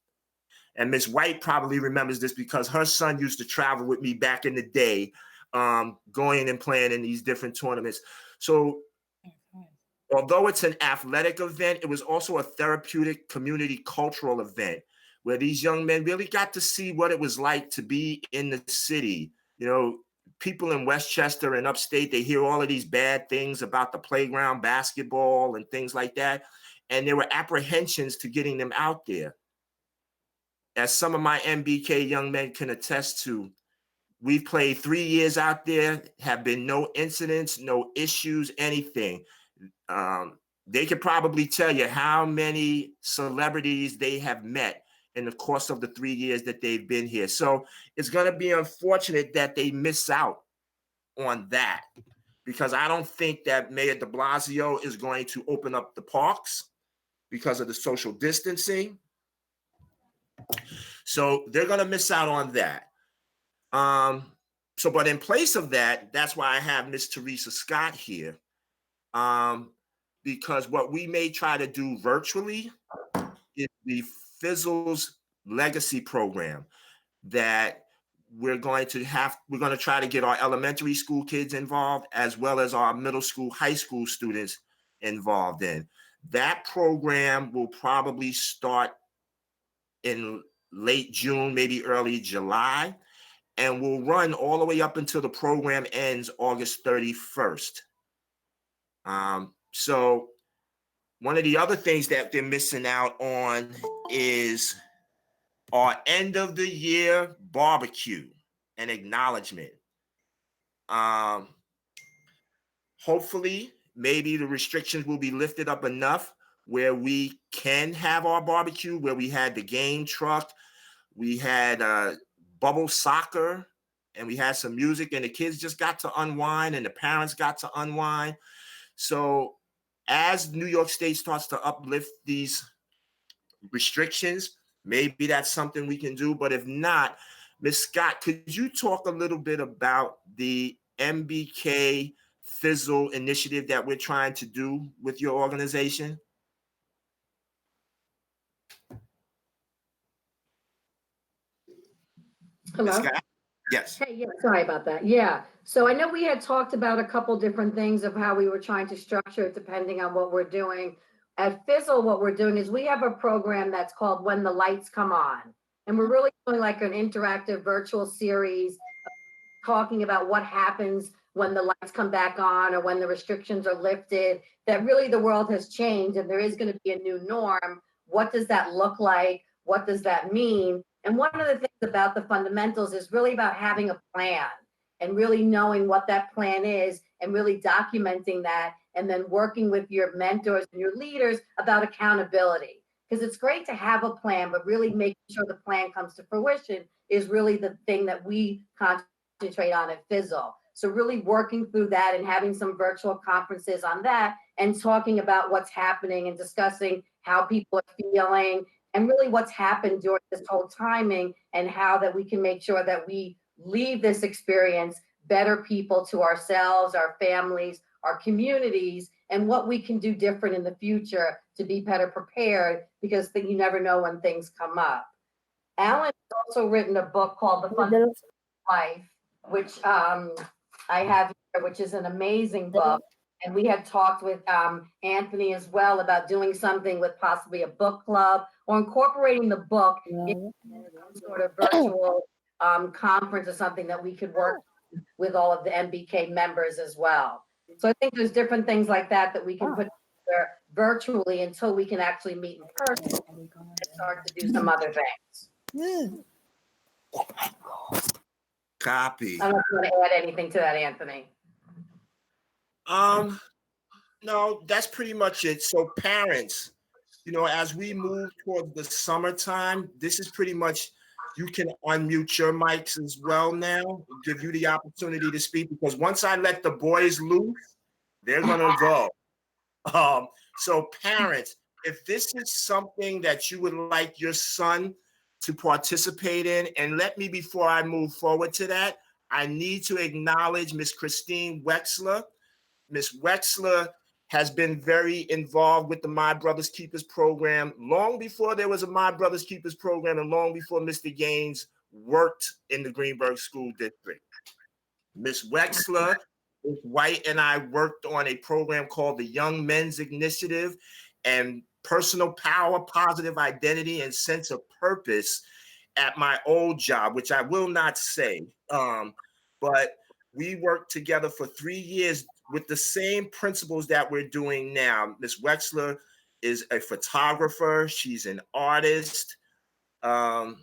And Miss White probably remembers this because her son used to travel with me back in the day, going and playing in these different tournaments. So although it's an athletic event, it was also a therapeutic community cultural event where these young men really got to see what it was like to be in the city. People in Westchester and upstate, they hear all of these bad things about the playground basketball and things like that. And there were apprehensions to getting them out there. As some of my MBK young men can attest to, we've played 3 years out there, have been no incidents, no issues, anything. They could probably tell you how many celebrities they have met in the course of the 3 years that they've been here. So it's going to be unfortunate that they miss out on that, because I don't think that Mayor de Blasio is going to open up the parks because of the social distancing. So they're going to miss out on that. But in place of that, that's why I have Miss Teresa Scott here. Because what we may try to do virtually is the Fizzles Legacy Program that we're going to try to get our elementary school kids involved, as well as our middle school, high school students involved in. That program will probably start in late June, maybe early July, and will run all the way up until the program ends August 31st. So one of the other things that they're missing out on is our end of the year barbecue and acknowledgement. Hopefully, maybe the restrictions will be lifted up enough where we can have our barbecue, where we had the game truck, we had bubble soccer, and we had some music, and the kids just got to unwind and the parents got to unwind. So as New York State starts to uplift these restrictions, maybe that's something we can do. But if not, Ms. Scott, could you talk a little bit about the MBK Fizzle initiative that we're trying to do with your organization? Hello? Scott? Yes. Hey, yeah, sorry about that. Yeah. So I know we had talked about a couple different things of how we were trying to structure it depending on what we're doing. At Fizzle, what we're doing is we have a program that's called When the Lights Come On. And we're really doing like an interactive virtual series talking about what happens when the lights come back on or when the restrictions are lifted, that really the world has changed and there is going to be a new norm. What does that look like? What does that mean? And one of the things about the fundamentals is really about having a plan and really knowing what that plan is and really documenting that and then working with your mentors and your leaders about accountability. Because it's great to have a plan, but really making sure the plan comes to fruition is really the thing that we concentrate on at Fizzle. So really working through that and having some virtual conferences on that and talking about what's happening and discussing how people are feeling and really what's happened during this whole timing and how that we can make sure that we leave this experience better people to ourselves, our families, our communities, and what we can do different in the future to be better prepared because you never know when things come up. Alan has also written a book called The Fundamentals of Life, which I have here, which is an amazing book. And we had talked with Anthony as well about doing something with possibly a book club or incorporating the book in some sort of virtual conference or something that we could work with all of the MBK members as well. So I think there's different things like that that we can put together virtually until we can actually meet in person and start to do some other things. Copy. I don't know if you want to add anything to that, Anthony. No, that's pretty much it. So parents, as we move towards the summertime, this is pretty much, you can unmute your mics as well now, give you the opportunity to speak, because once I let the boys loose, they're gonna go. So parents, if this is something that you would like your son to participate in, and let me, before I move forward to that, I need to acknowledge Miss Christine Wexler. Miss Wexler has been very involved with the My Brothers Keepers program long before there was a My Brothers Keepers program and long before Mr. Gaines worked in the Greenburgh School District. Miss Wexler, Ms. White, and I worked on a program called the Young Men's Initiative and Personal Power, Positive Identity, and Sense of Purpose at my old job, which I will not say. But we worked together for 3 years with the same principles that we're doing now. Ms. Wexler is a photographer. She's an artist. And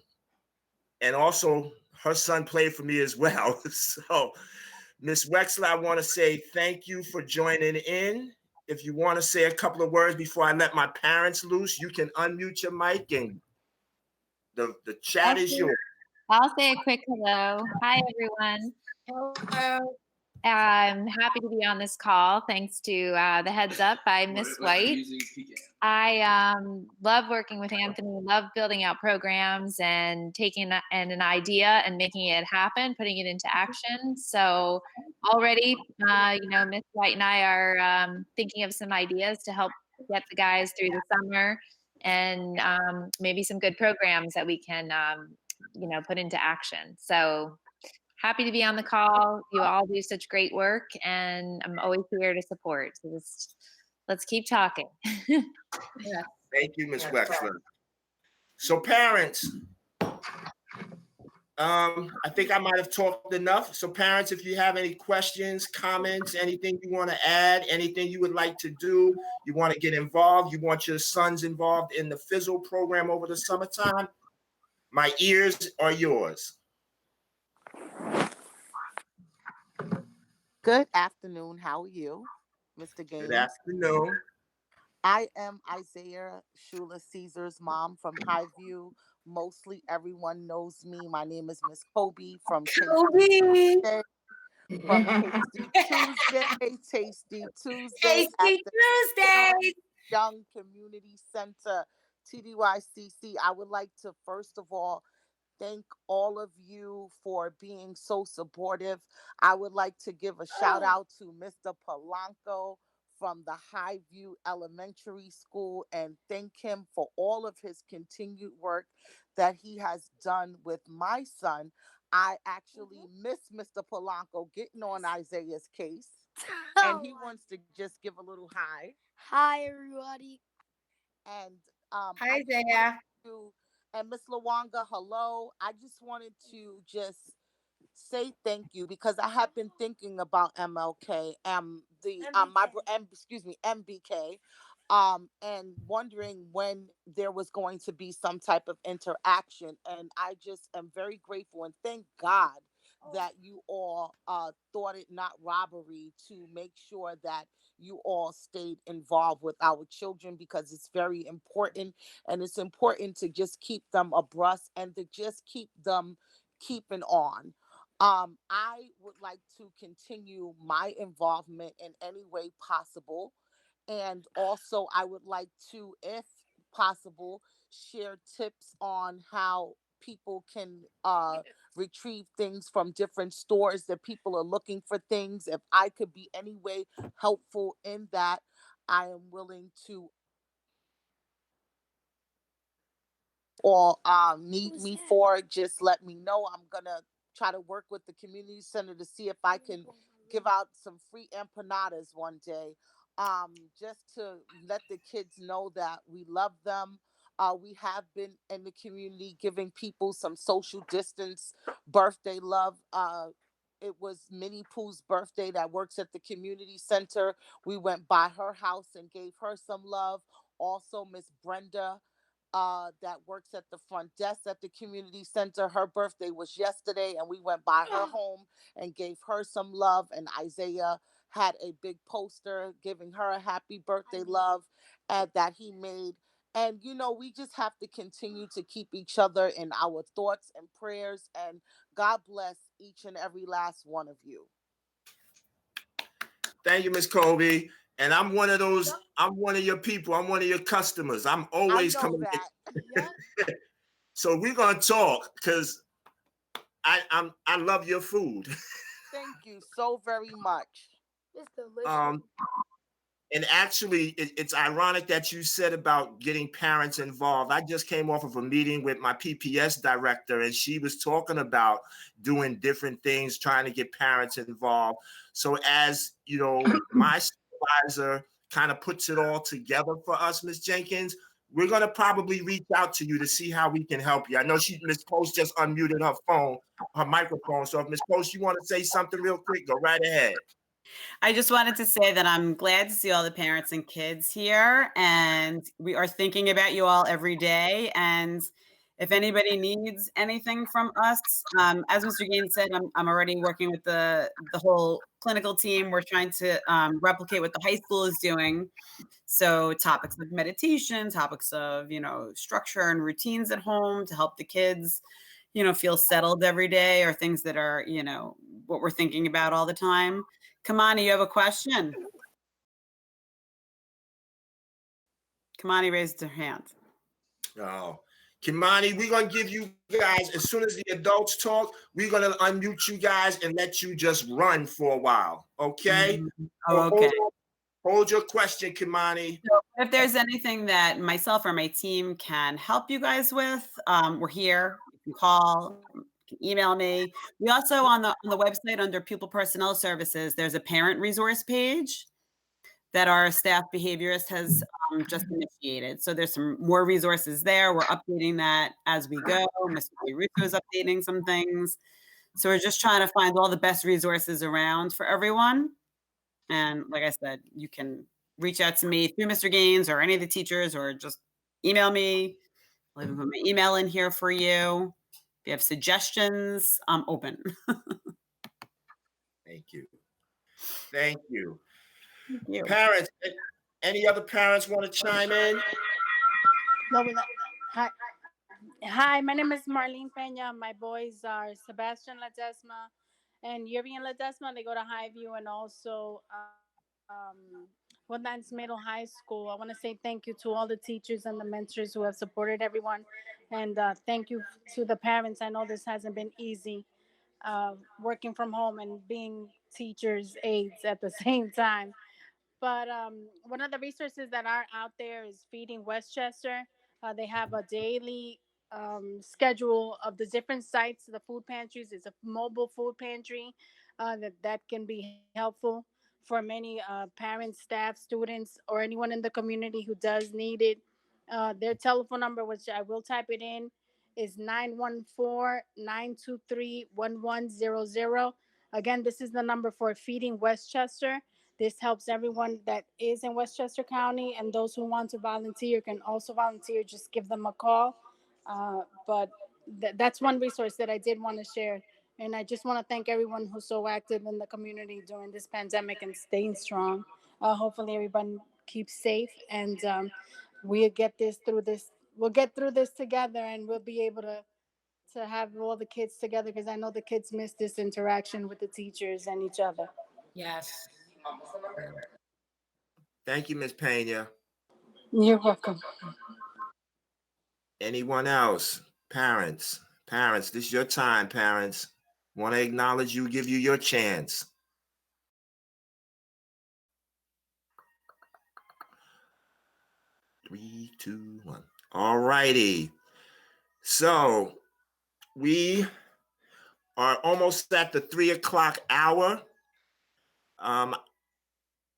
also her son played for me as well. So Ms. Wexler, I want to say thank you for joining in. If you want to say a couple of words before I let my parents loose, you can unmute your mic and the chat is yours. I'll say a quick hello. Hi, everyone. Hello. I'm happy to be on this call. Thanks to the heads up by Miss White. I love working with Anthony, love building out programs and taking an idea and making it happen, putting it into action. So already, Miss White and I are thinking of some ideas to help get the guys through the summer and maybe some good programs that we can put into action. So happy to be on the call. You all do such great work, and I'm always here to support. So let's keep talking. Thank you, Ms. Wexler. So parents, I think I might have talked enough. So parents, if you have any questions, comments, anything you want to add, anything you would like to do, you want to get involved, you want your sons involved in the Fizzle program over the summertime, my ears are yours. Good afternoon. How are you, Mr. Gaines? Good afternoon. I am Isaiah Shula Caesar's mom from Highview. Mostly everyone knows me. My name is Miss Kobe from Tasty Tuesday. From Tasty Tuesday at the Young Community Center, TDYCC. I would like to first of all thank all of you for being so supportive. I would like to give a shout out to Mr. Polanco from the Highview Elementary School and thank him for all of his continued work that he has done with my son. I actually miss Mr. Polanco getting on Isaiah's case, and he wants to just give a little hi. Hi, everybody. And hi, Isaiah. And Miss Lawanga, hello. I just wanted to just say thank you because I have been thinking about MLK, MBK, and wondering when there was going to be some type of interaction. And I just am very grateful and thank God that you all thought it not robbery to make sure that you all stayed involved with our children because it's very important, and it's important to just keep them abreast and to just keep them keeping on. I would like to continue my involvement in any way possible. And also, I would like to, if possible, share tips on how people can retrieve things from different stores that people are looking for things. If I could be any way helpful in that, I am willing to. Or need me for, just let me know. I'm gonna try to work with the community center to see if I can give out some free empanadas one day, just to let the kids know that we love them. We have been in the community giving people some social distance birthday love. It was Minnie Pooh's birthday that works at the community center. We went by her house and gave her some love. Also, Miss Brenda, that works at the front desk at the community center. Her birthday was yesterday, and we went by her home and gave her some love. And Isaiah had a big poster giving her a happy birthday love that he made. And, we just have to continue to keep each other in our thoughts and prayers. And God bless each and every last one of you. Thank you, Miss Kobe. And I'm one of your people. I'm one of your customers. I'm always coming. So we're gonna talk because I love your food. Thank you so very much. It's delicious. And actually, it's ironic that you said about getting parents involved. I just came off of a meeting with my PPS director, and she was talking about doing different things, trying to get parents involved. So as my supervisor kind of puts it all together for us, Ms. Jenkins, we're going to probably reach out to you to see how we can help you. I know Ms. Post just unmuted her microphone. So if Ms. Post, you want to say something real quick, go right ahead. I just wanted to say that I'm glad to see all the parents and kids here, and we are thinking about you all every day. And if anybody needs anything from us, as Mr. Gaines said, I'm already working with the whole clinical team. We're trying to replicate what the high school is doing. So topics of meditation, topics of, structure and routines at home to help the kids, feel settled every day, or things that are, what we're thinking about all the time. Kamani, you have a question? Kamani raised her hand. Oh, Kimani, we're going to give you guys, as soon as the adults talk, we're going to unmute you guys and let you just run for a while. Okay? Mm-hmm. Oh, okay. Hold your question, Kimani. So if there's anything that myself or my team can help you guys with, we're here. can call, you can email me. We also on the website under Pupil Personnel Services, there's a parent resource page that our staff behaviorist has just initiated. So there's some more resources there. We're updating that as we go. Mr. Russo is updating some things. So we're just trying to find all the best resources around for everyone. And like I said, you can reach out to me through Mr. Gaines or any of the teachers, or just email me. I'll even put my email in here for you. If you have suggestions, I'm open. Thank you. Thank you. Thank you. Parents, any other parents want to chime in? Hi. Hi, my name is Marlene Pena. My boys are Sebastian Ledesma and Yurian Ledesma. They go to Highview and also Woodlands Middle High School. I want to say thank you to all the teachers and the mentors who have supported everyone. And thank you to the parents. I know this hasn't been easy, working from home and being teachers' aides at the same time. But one of the resources that are out there is Feeding Westchester. They have a daily schedule of the different sites, the food pantries. It's a mobile food pantry that can be helpful for many parents, staff, students, or anyone in the community who does need it. Their telephone number, which I will type it in, is 914-923-1100. Again, this is the number for Feeding Westchester. This helps everyone that is in Westchester County, and those who want to volunteer can also volunteer. Just give them a call. But that's one resource that I did want to share. And I just want to thank everyone who's so active in the community during this pandemic and staying strong. Hopefully everyone keeps safe, and we'll get through this together, and we'll be able to have all the kids together, because I know the kids miss this interaction with the teachers and each other. Yes. Thank you, Ms. Pena. You're welcome. Anyone else? Parents, this is your time, parents. Want to acknowledge you, give you your chance. Three, two, one. All righty. So we are almost at the 3 o'clock hour.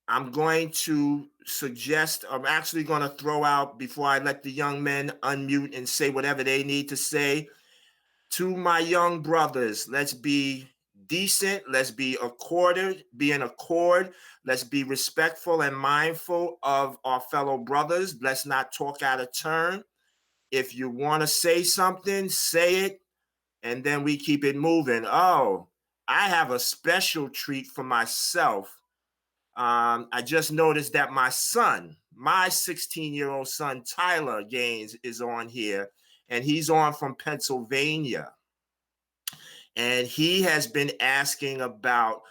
I'm going to suggest, I'm actually going to throw out, before I let the young men unmute and say whatever they need to say, to my young brothers, let's be decent, let's be in accord, let's be respectful and mindful of our fellow brothers. Let's not talk out of turn. If you want to say something, say it, and then we keep it moving. Oh, I have a special treat for myself. I just noticed that my 16-year-old son, Tyler Gaines, is on here, and he's on from Pennsylvania. And he has been asking about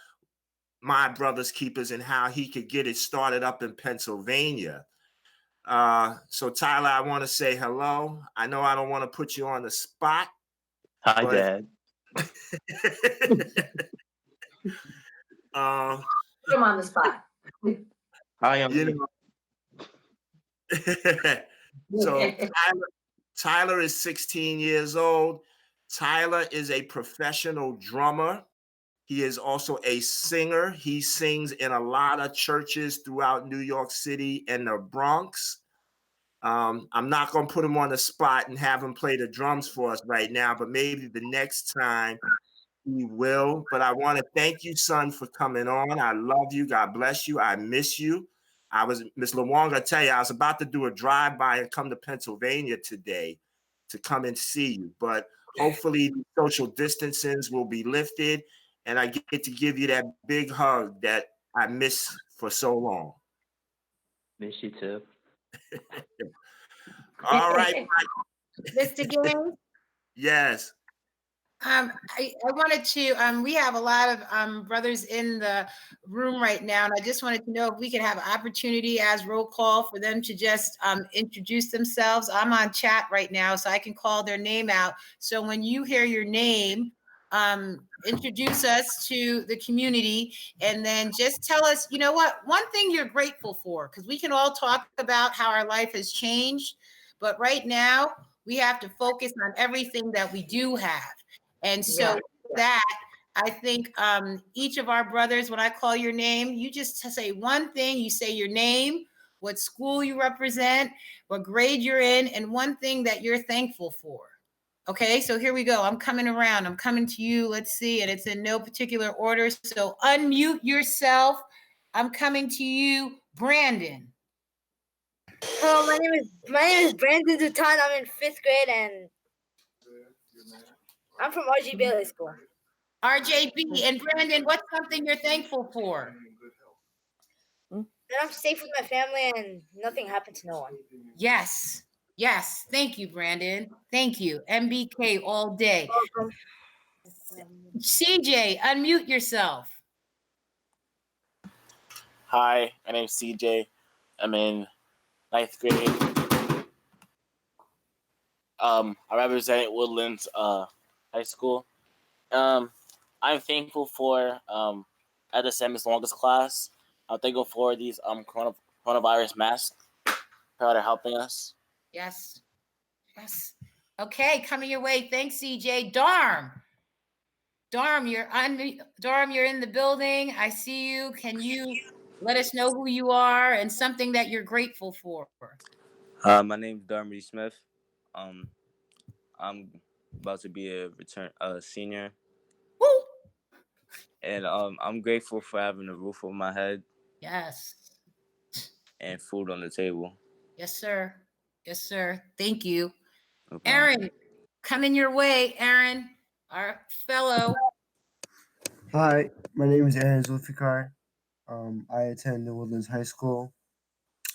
My Brother's Keepers and how he could get it started up in Pennsylvania. So Tyler, I want to say hello. I know I don't want to put you on the spot. Hi, Dad. Put him on the spot. Hi, So Tyler is 16 years old. Tyler is a professional drummer. He is also a singer. He sings in a lot of churches throughout New York City and the Bronx. I'm not going to put him on the spot and have him play the drums for us right now, but maybe the next time he will. But I want to thank you, son, for coming on. I love you. God bless you. I miss you. Ms. LeWong, I tell you, I was about to do a drive-by and come to Pennsylvania today to come and see you. But hopefully social distancing will be lifted, and I get to give you that big hug that I miss for so long. Miss you too. All right. Mr. Gaines? Yes. I wanted to, we have a lot of brothers in the room right now, and I just wanted to know if we could have an opportunity as roll call for them to just introduce themselves. I'm on chat right now, so I can call their name out. So when you hear your name, introduce us to the community, and then just tell us, you know what, one thing you're grateful for, because we can all talk about how our life has changed, but right now, We have to focus on everything that we do have. And so that I think each of our brothers, when I call your name, you just say one thing. You say your name, what school you represent, what grade you're in, and one thing that you're thankful for. Okay, so here we go. I'm coming around. I'm coming to you. Let's see. And it's in no particular order. So unmute yourself. I'm coming to you, Brandon. Hello, my name is Brandon Dutan. I'm in 5th grade and I'm from RG Bailey School. RJB. And Brandon, what's something you're thankful for? That I'm safe with my family and nothing happened to no one. Yes. Yes. Thank you, Brandon. Thank you. MBK all day. CJ, unmute yourself. Hi, my name's CJ. I'm in 9th grade. I represent Woodlands High School. I'm thankful for at the semester's longest class. I'm thankful for these coronavirus masks that are helping us. Yes. Yes. Okay, coming your way. Thanks, CJ. Darm, you're in the building. I see you. Can you let us know who you are and something that you're grateful for? My name's Darmody Smith. I'm about to be a senior. Woo! And I'm grateful for having a roof over my head. Yes. And food on the table. Yes, sir. Yes, sir. Thank you. No problem. Aaron, coming your way, Aaron, our fellow. Hi, my name is Aaron Zulfikar. I attend New Woodlands High School.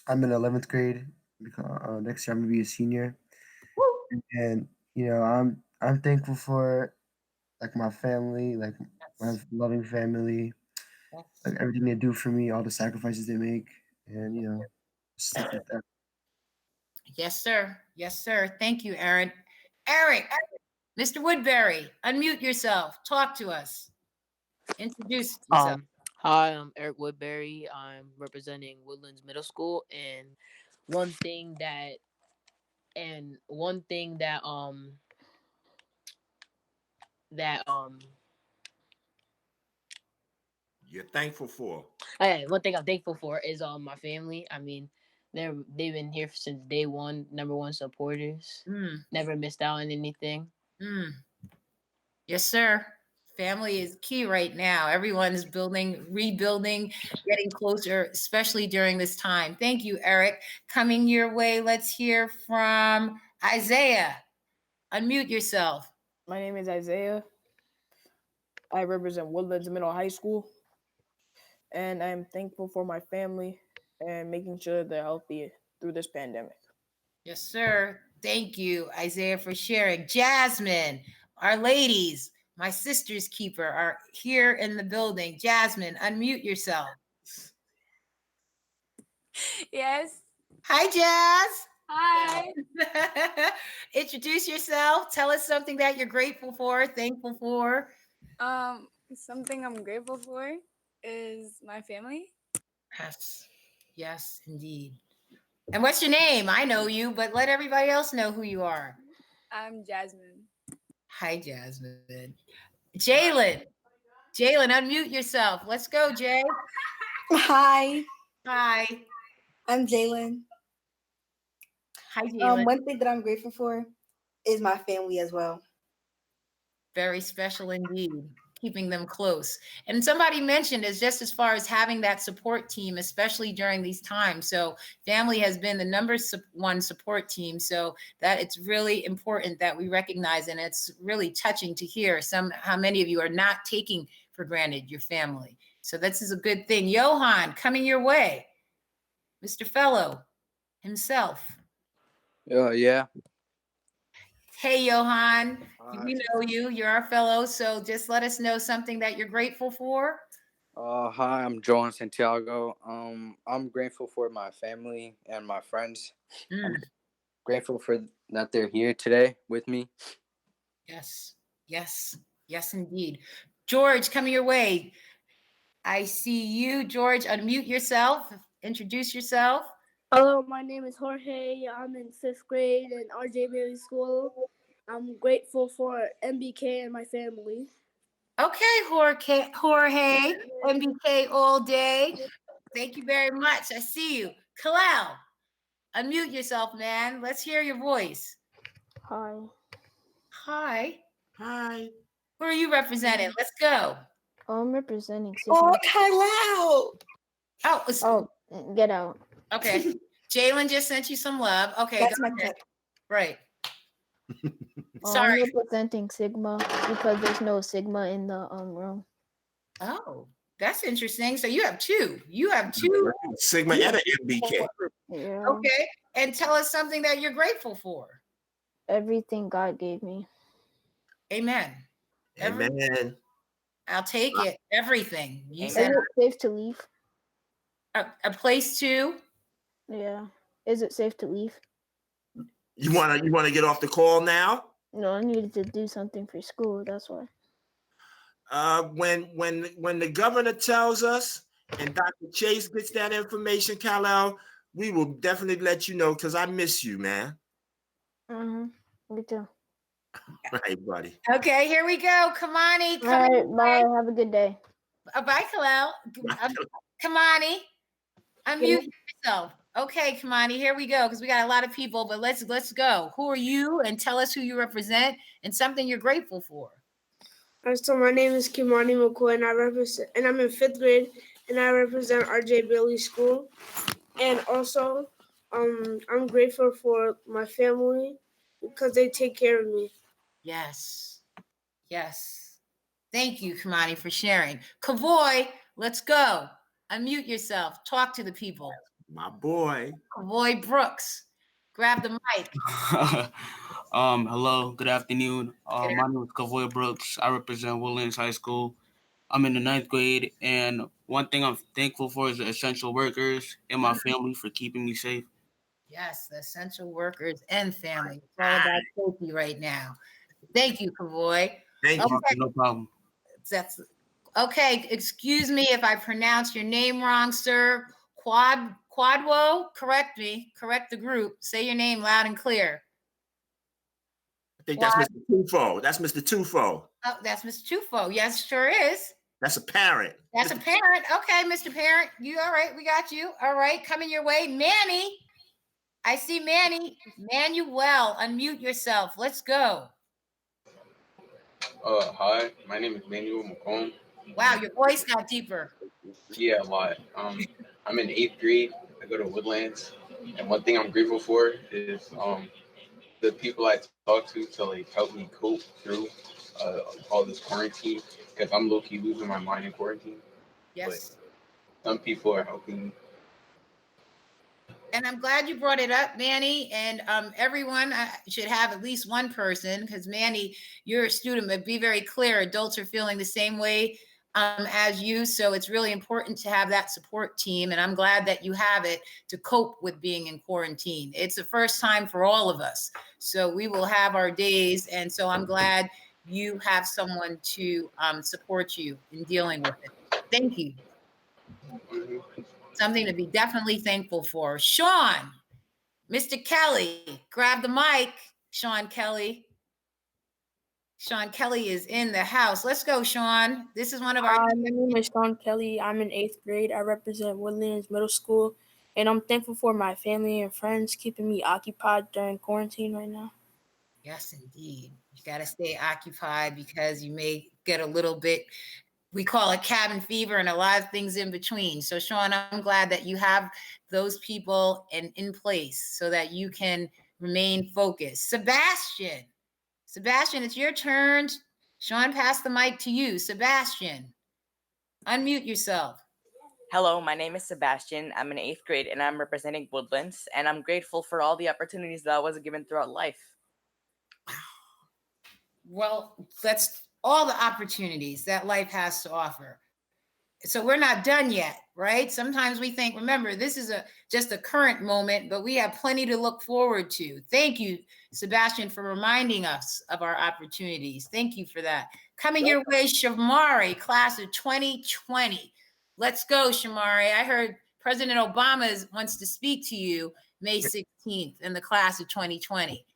I'm in 11th grade. Next year I'm gonna be a senior. And I'm thankful for like my family, like my loving family, like everything they do for me, all the sacrifices they make, and stuff like that. Yes, sir. Yes, sir. Thank you, Aaron. Eric, Mr. Woodbury, unmute yourself. Talk to us. Introduce yourself. Hi, I'm Eric Woodbury. I'm representing Woodlands Middle School, and one thing that you're thankful for. One thing I'm thankful for is my family. I mean, they've been here since day one, number one supporters. Never missed out on anything. Yes, sir. Family is key right now. Everyone's rebuilding, getting closer, especially during this time. Thank you, Eric. Coming your way, let's hear from Isaiah. Unmute yourself. My name is Isaiah. I represent Woodlands Middle High School, and I'm thankful for my family and making sure they're healthy through this pandemic. Yes, sir. Thank you, Isaiah, for sharing. Jasmine, our ladies, my sister's keeper, are here in the building. Jasmine, unmute yourself. Yes. Hi, Jazz. Hi. Introduce yourself. Tell us something that you're grateful for, thankful for. Something I'm grateful for is my family. Yes. Yes, indeed. And what's your name? I know you, but let everybody else know who you are. I'm Jasmine. Hi, Jasmine. Jalen, unmute yourself. Let's go, Jay. Hi. Hi. I'm Jalen. Hi, Jalen. One thing that I'm grateful for is my family as well. Very special indeed, keeping them close. And somebody mentioned is just as far as having that support team, especially during these times. So family has been the number one support team. So that it's really important that we recognize, and it's really touching to hear how many of you are not taking for granted your family. So this is a good thing. Johan, coming your way. Mr. Fellow himself. Yeah. Hey, Johan, we know you. You're our fellow. So just let us know something that you're grateful for. Hi, I'm Joan Santiago. I'm grateful for my family and my friends. I'm grateful for that they're here today with me. Yes, indeed. George, coming your way. I see you, George. Unmute yourself. Introduce yourself. Hello, my name is Jorge. I'm in 5th grade in RJ Bailey School. I'm grateful for MBK and my family. Okay, Jorge, MBK all day. Thank you very much. I see you. Kalal, unmute yourself, man. Let's hear your voice. Hi. Hi. Hi. Who are you representing? Let's go. I'm representing Oh, Kalal. Oh, get out. Okay. Jalen just sent you some love. Okay, That's go my ahead. clip. Right. I'm Sorry. representing Sigma because there's no Sigma in the room. Oh, that's interesting. So you have two. You have two. Sigma and an MBK. Yeah. Okay. And tell us something that you're grateful for. Everything God gave me. Amen. Amen. I'll take it. Everything. You Is said it safe to leave? a place to. Yeah. Is it safe to leave? You wanna get off the call now? No, I needed to do something for school. That's why. When the governor tells us and Dr. Chase gets that information, Kal-El, we will definitely let you know because I miss you, man. Me too. Right, buddy. Okay, here we go. Kamani, All come right, in. bye. Have a good day. Bye, Kalel. Kamani, unmute yourself. Okay, Kamani, here we go because we got a lot of people, but let's go. Who are you? And tell us who you represent and something you're grateful for. So my name is Kimani McCoy, and I'm in 5th grade, and I represent RJ Bailey School. And also, I'm grateful for my family because they take care of me. Yes. Yes. Thank you, Kamani, for sharing. Kavoy, let's go. Unmute yourself. Talk to the people. My boy. Kavoy Brooks. Grab the mic. Hello, good afternoon. My name is Kavoy Brooks. I represent Woodlands High School. I'm in the 9th grade, and one thing I'm thankful for is the essential workers and my family for keeping me safe. Yes, the essential workers and family. It's all about safety right now. Thank you, Kavoy. Thank you. No problem. That's okay. Excuse me if I pronounce your name wrong, sir. Quadwo, correct me. Correct the group. Say your name loud and clear. I think that's Mr. Tufo. That's Mr. Tufo. Oh, that's Mr. Tufo. Yes, sure is. That's a parent. That's a parent. Okay, Mr. Parent. You all right? We got you. All right, coming your way. Manny. I see Manny. Manuel, unmute yourself. Let's go. Hi, my name is Manuel McComb. Wow, your voice got deeper. Yeah, a lot. I'm in 8th grade. I go to Woodlands, and one thing I'm grateful for is the people I talk to like help me cope through all this quarantine because I'm low key losing my mind in quarantine. Yes. But some people are helping me. And I'm glad you brought it up, Manny. And everyone should have at least one person because, Manny, you're a student, but be very clear. Adults are feeling the same way as you. So it's really important to have that support team. And I'm glad that you have it to cope with being in quarantine. It's the first time for all of us. So we will have our days. And so I'm glad you have someone to support you in dealing with it. Thank you. Something to be definitely thankful for. Sean, Mr. Kelly, grab the mic. Sean Kelly. Sean Kelly is in the house. Let's go, Sean. This is one of our. My name is Sean Kelly. I'm in 8th grade. I represent Woodlands Middle School, and I'm thankful for my family and friends keeping me occupied during quarantine right now. Yes, indeed. You got to stay occupied because you may get a little bit. We call it cabin fever and a lot of things in between. So, Sean, I'm glad that you have those people in place so that you can remain focused. Sebastian, it's your turn. Sean, pass the mic to you. Sebastian, unmute yourself. Hello, my name is Sebastian. I'm in 8th grade and I'm representing Woodlands, and I'm grateful for all the opportunities that I was given throughout life. Well, that's all the opportunities that life has to offer. So we're not done yet, right? Sometimes we think, remember, this is just a current moment, but we have plenty to look forward to. Thank you, Sebastian, for reminding us of our opportunities. Thank you for that. Coming your way, Shamari, class of 2020. Let's go, Shamari. I heard President Obama wants to speak to you May 16th in the class of 2020,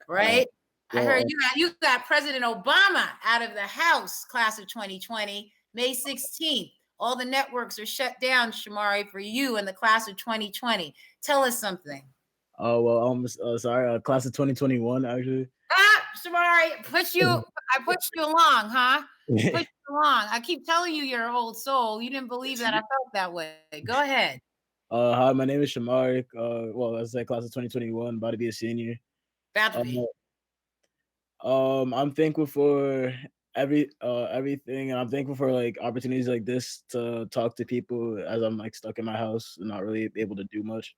right? I heard you got President Obama out of the House class of 2020, May 16th. All the networks are shut down, Shamari, for you in the class of 2020. Tell us something. Oh, well, I'm sorry, class of 2021, actually. Shamari, I pushed you along, huh? Pushed you along. I keep telling you you're an old soul. You didn't believe that I felt that way. Go ahead. Hi, my name is Shamari. Well, I said class of 2021, about to be a senior. About to be. I'm thankful for everything, and I'm thankful for like opportunities like this to talk to people as I'm like stuck in my house and not really able to do much.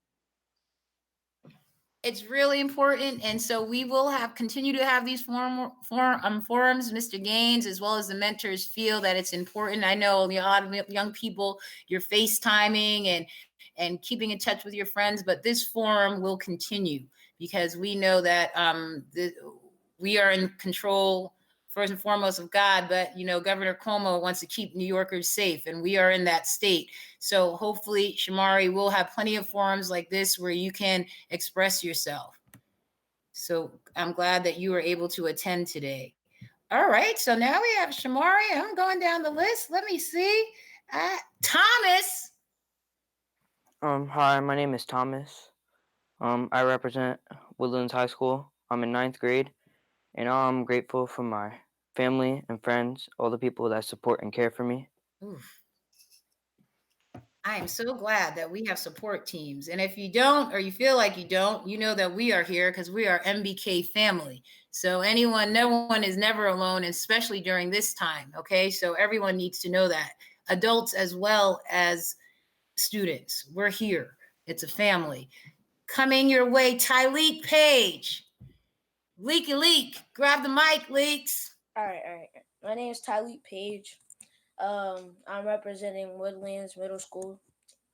It's really important, and so we will continue to have these forums. Mr. Gaines, as well as the mentors, feel that it's important. I know a lot of young people, you're FaceTiming and keeping in touch with your friends, but this forum will continue because we know that we are in control first and foremost of God, but Governor Cuomo wants to keep New Yorkers safe, and we are in that state. So hopefully, Shamari, will have plenty of forums like this where you can express yourself. So I'm glad that you were able to attend today. All right, so now we have Shamari. I'm going down the list. Let me see. Thomas. Hi, my name is Thomas. I represent Woodlands High School. I'm in 9th grade, and I'm grateful for my family and friends, all the people that support and care for me. Oof. I am so glad that we have support teams. And if you don't, or you feel like you don't, you know that we are here because we are MBK family. So no one is never alone, especially during this time. Okay. So everyone needs to know that, adults as well as students. We're here. It's a family. Coming your way, Tyleek Page. Leak. Grab the mic, Leaks. All right. My name is Tyleek Page. I'm representing Woodlands Middle School.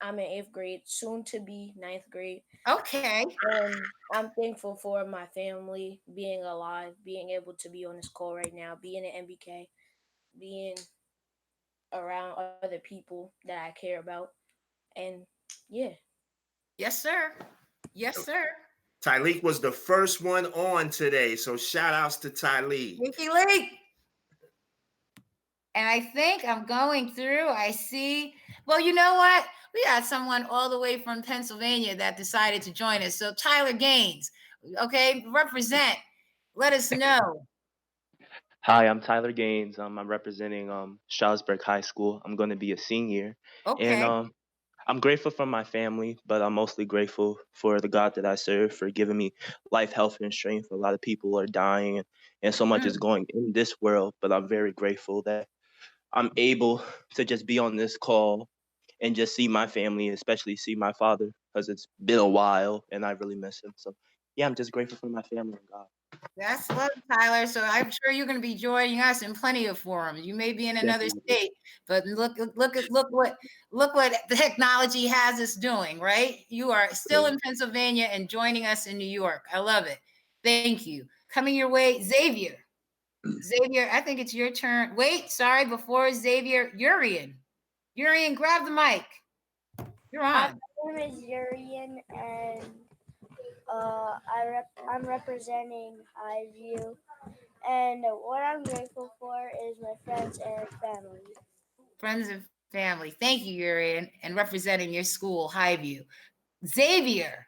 I'm in 8th grade, soon to be 9th grade. Okay. I'm thankful for my family, being alive, being able to be on this call right now, being an MBK, being around other people that I care about. And yeah. Yes, sir. Yes, sir. Tyleek was the first one on today, so shout outs to Tyleek. Leak. And I think I'm going through, I see, well, you know what? We got someone all the way from Pennsylvania that decided to join us. So Tyler Gaines, okay, represent, let us know. Hi, I'm Tyler Gaines. I'm representing Stroudsburg High School. I'm going to be a senior. Okay. And I'm grateful for my family, but I'm mostly grateful for the God that I serve for giving me life, health, and strength. A lot of people are dying and so much is going in this world, but I'm very grateful that I'm able to just be on this call and just see my family, especially see my father, because it's been a while and I really miss him. So yeah, I'm just grateful for my family and God. That's love, Tyler. So I'm sure you're going to be joining us in plenty of forums. You may be in another state, but look what the technology has us doing, right? You are still in Pennsylvania and joining us in New York. I love it. Thank you. Coming your way, Xavier. Xavier, I think it's your turn. Wait, sorry, before Xavier, Urian, grab the mic. You're on. My name is Urian, and I'm representing Highview, and what I'm grateful for is my friends and family. Friends and family. Thank you, Urian, and representing your school, Highview. Xavier.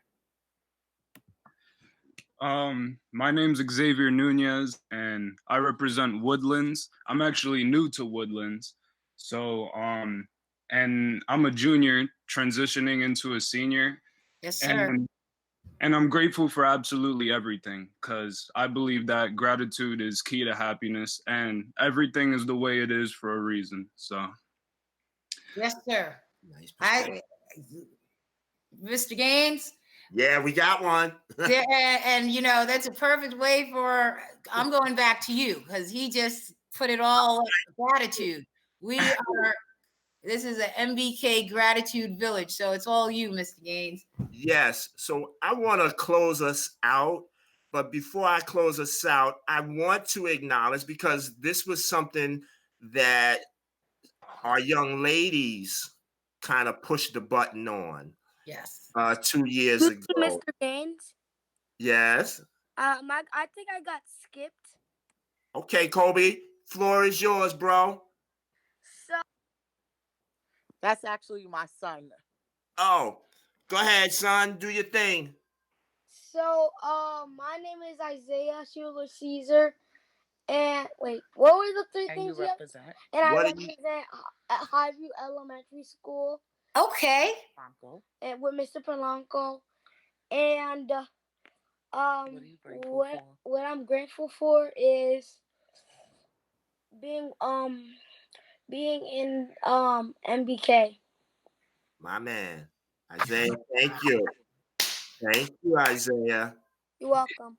My name's Xavier Nunez, and I represent Woodlands. I'm actually new to Woodlands, so and I'm a junior transitioning into a senior. Yes, sir. And I'm grateful for absolutely everything because I believe that gratitude is key to happiness, and everything is the way it is for a reason. So. Yes, sir. Mr. Gaines. Yeah, we got one. Yeah, and that's a perfect way for, I'm going back to you because he just put it all gratitude. This is an MBK gratitude village. So it's all you, Mr. Gaines. Yes. So I want to close us out. But before I close us out, I want to acknowledge, because this was something that our young ladies kind of pushed the button on. Yes. 2 years ago. Mr. Gaines. Yes. I think I got skipped. Okay, Kobe, floor is yours, bro. So That's actually my son. Oh, go ahead, son. Do your thing. So, my name is Isaiah Schuler Caesar, and wait, what were the three And things you you represent? And I What represent at Highview Elementary School. Okay. And with Mr. Polanco, and what I'm grateful for is being in MBK. My man, Isaiah. Thank you. Thank you, Isaiah. You're welcome.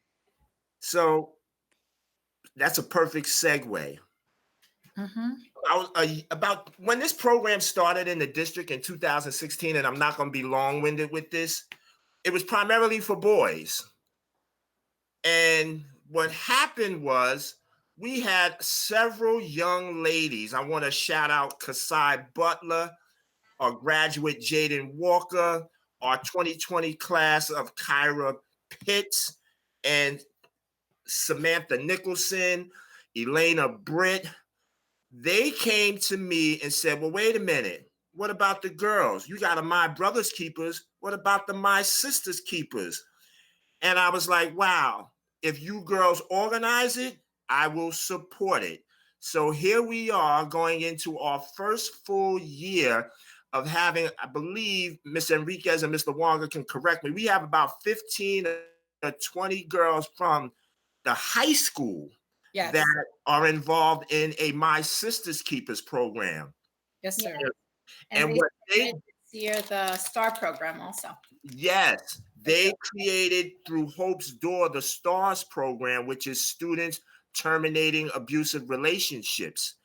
So that's a perfect segue. I was about when this program started in the district in 2016, and I'm not going to be long-winded with this. It was primarily for boys. And what happened was we had several young ladies. I want to shout out Kasai Butler, our graduate Jaden Walker, our 2020 class of Kyra Pitts, and Samantha Nicholson, Elena Britt. They came to me and said, well, wait a minute. What about the girls? You got a My Brother's Keepers. What about the My Sister's Keepers? And I was like, wow, if you girls organize it, I will support it. So here we are going into our first full year of having, I believe, Ms. Enriquez and Mr. Wonga can correct me. We have about 15 or 20 girls from the high school that are involved in a My Sister's Keepers program. Yes, sir. And And what they this year, the STAR program also. Yes, they created through Hope's Door the STARS program, which is students terminating abusive relationships.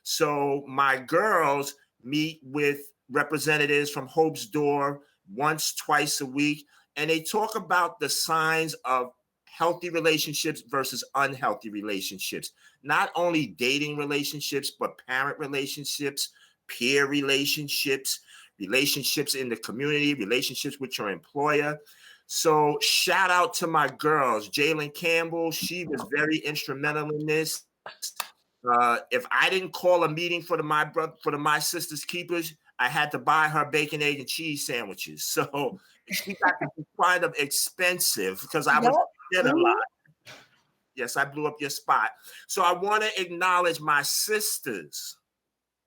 So my girls meet with representatives from Hope's Door once, twice a week, and they talk about the signs of healthy relationships versus unhealthy relationships. Not only dating relationships, but parent relationships, peer relationships, relationships in the community, relationships with your employer. So shout out to my girls, Jalen Campbell. She was very instrumental in this. If I didn't call a meeting for the My Sister's Keepers, I had to buy her bacon, egg, and cheese sandwiches. So she got to be kind of expensive because I was in a lot. Yes, I blew up your spot. So I want to acknowledge my sisters.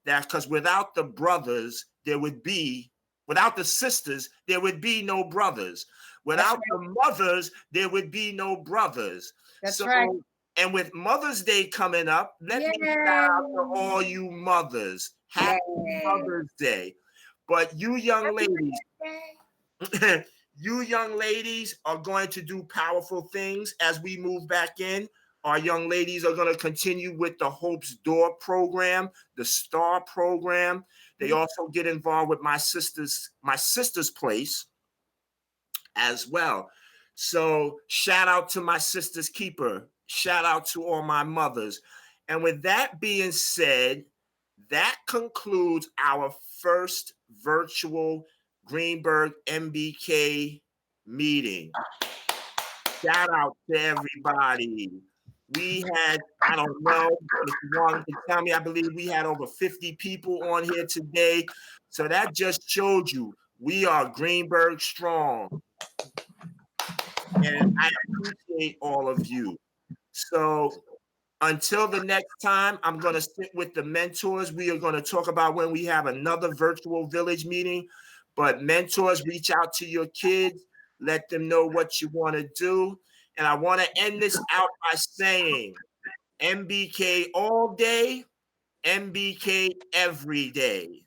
That because without the brothers, without the sisters, there would be no brothers. Without the mothers, there would be no brothers. That's right. And with Mother's Day coming up, let me shout out to all you mothers. Happy Mother's Day. But you young ladies, you young ladies are going to do powerful things as we move back in. Our young ladies are going to continue with the Hope's Door program, the STAR program. They also get involved with My Sister's Place as well. So shout out to My Sister's Keeper. Shout out to all my mothers. And with that being said, that concludes our first virtual Greenburgh MBK meeting. Shout out to everybody. We had, I don't know, if you want to tell me, I believe we had over 50 people on here today. So that just showed you we are Greenburgh strong. And I appreciate all of you. So until the next time, I'm going to sit with the mentors. We are going to talk about when we have another virtual village meeting. But mentors, reach out to your kids. Let them know what you want to do. And I want to end this out by saying MBK all day, MBK every day.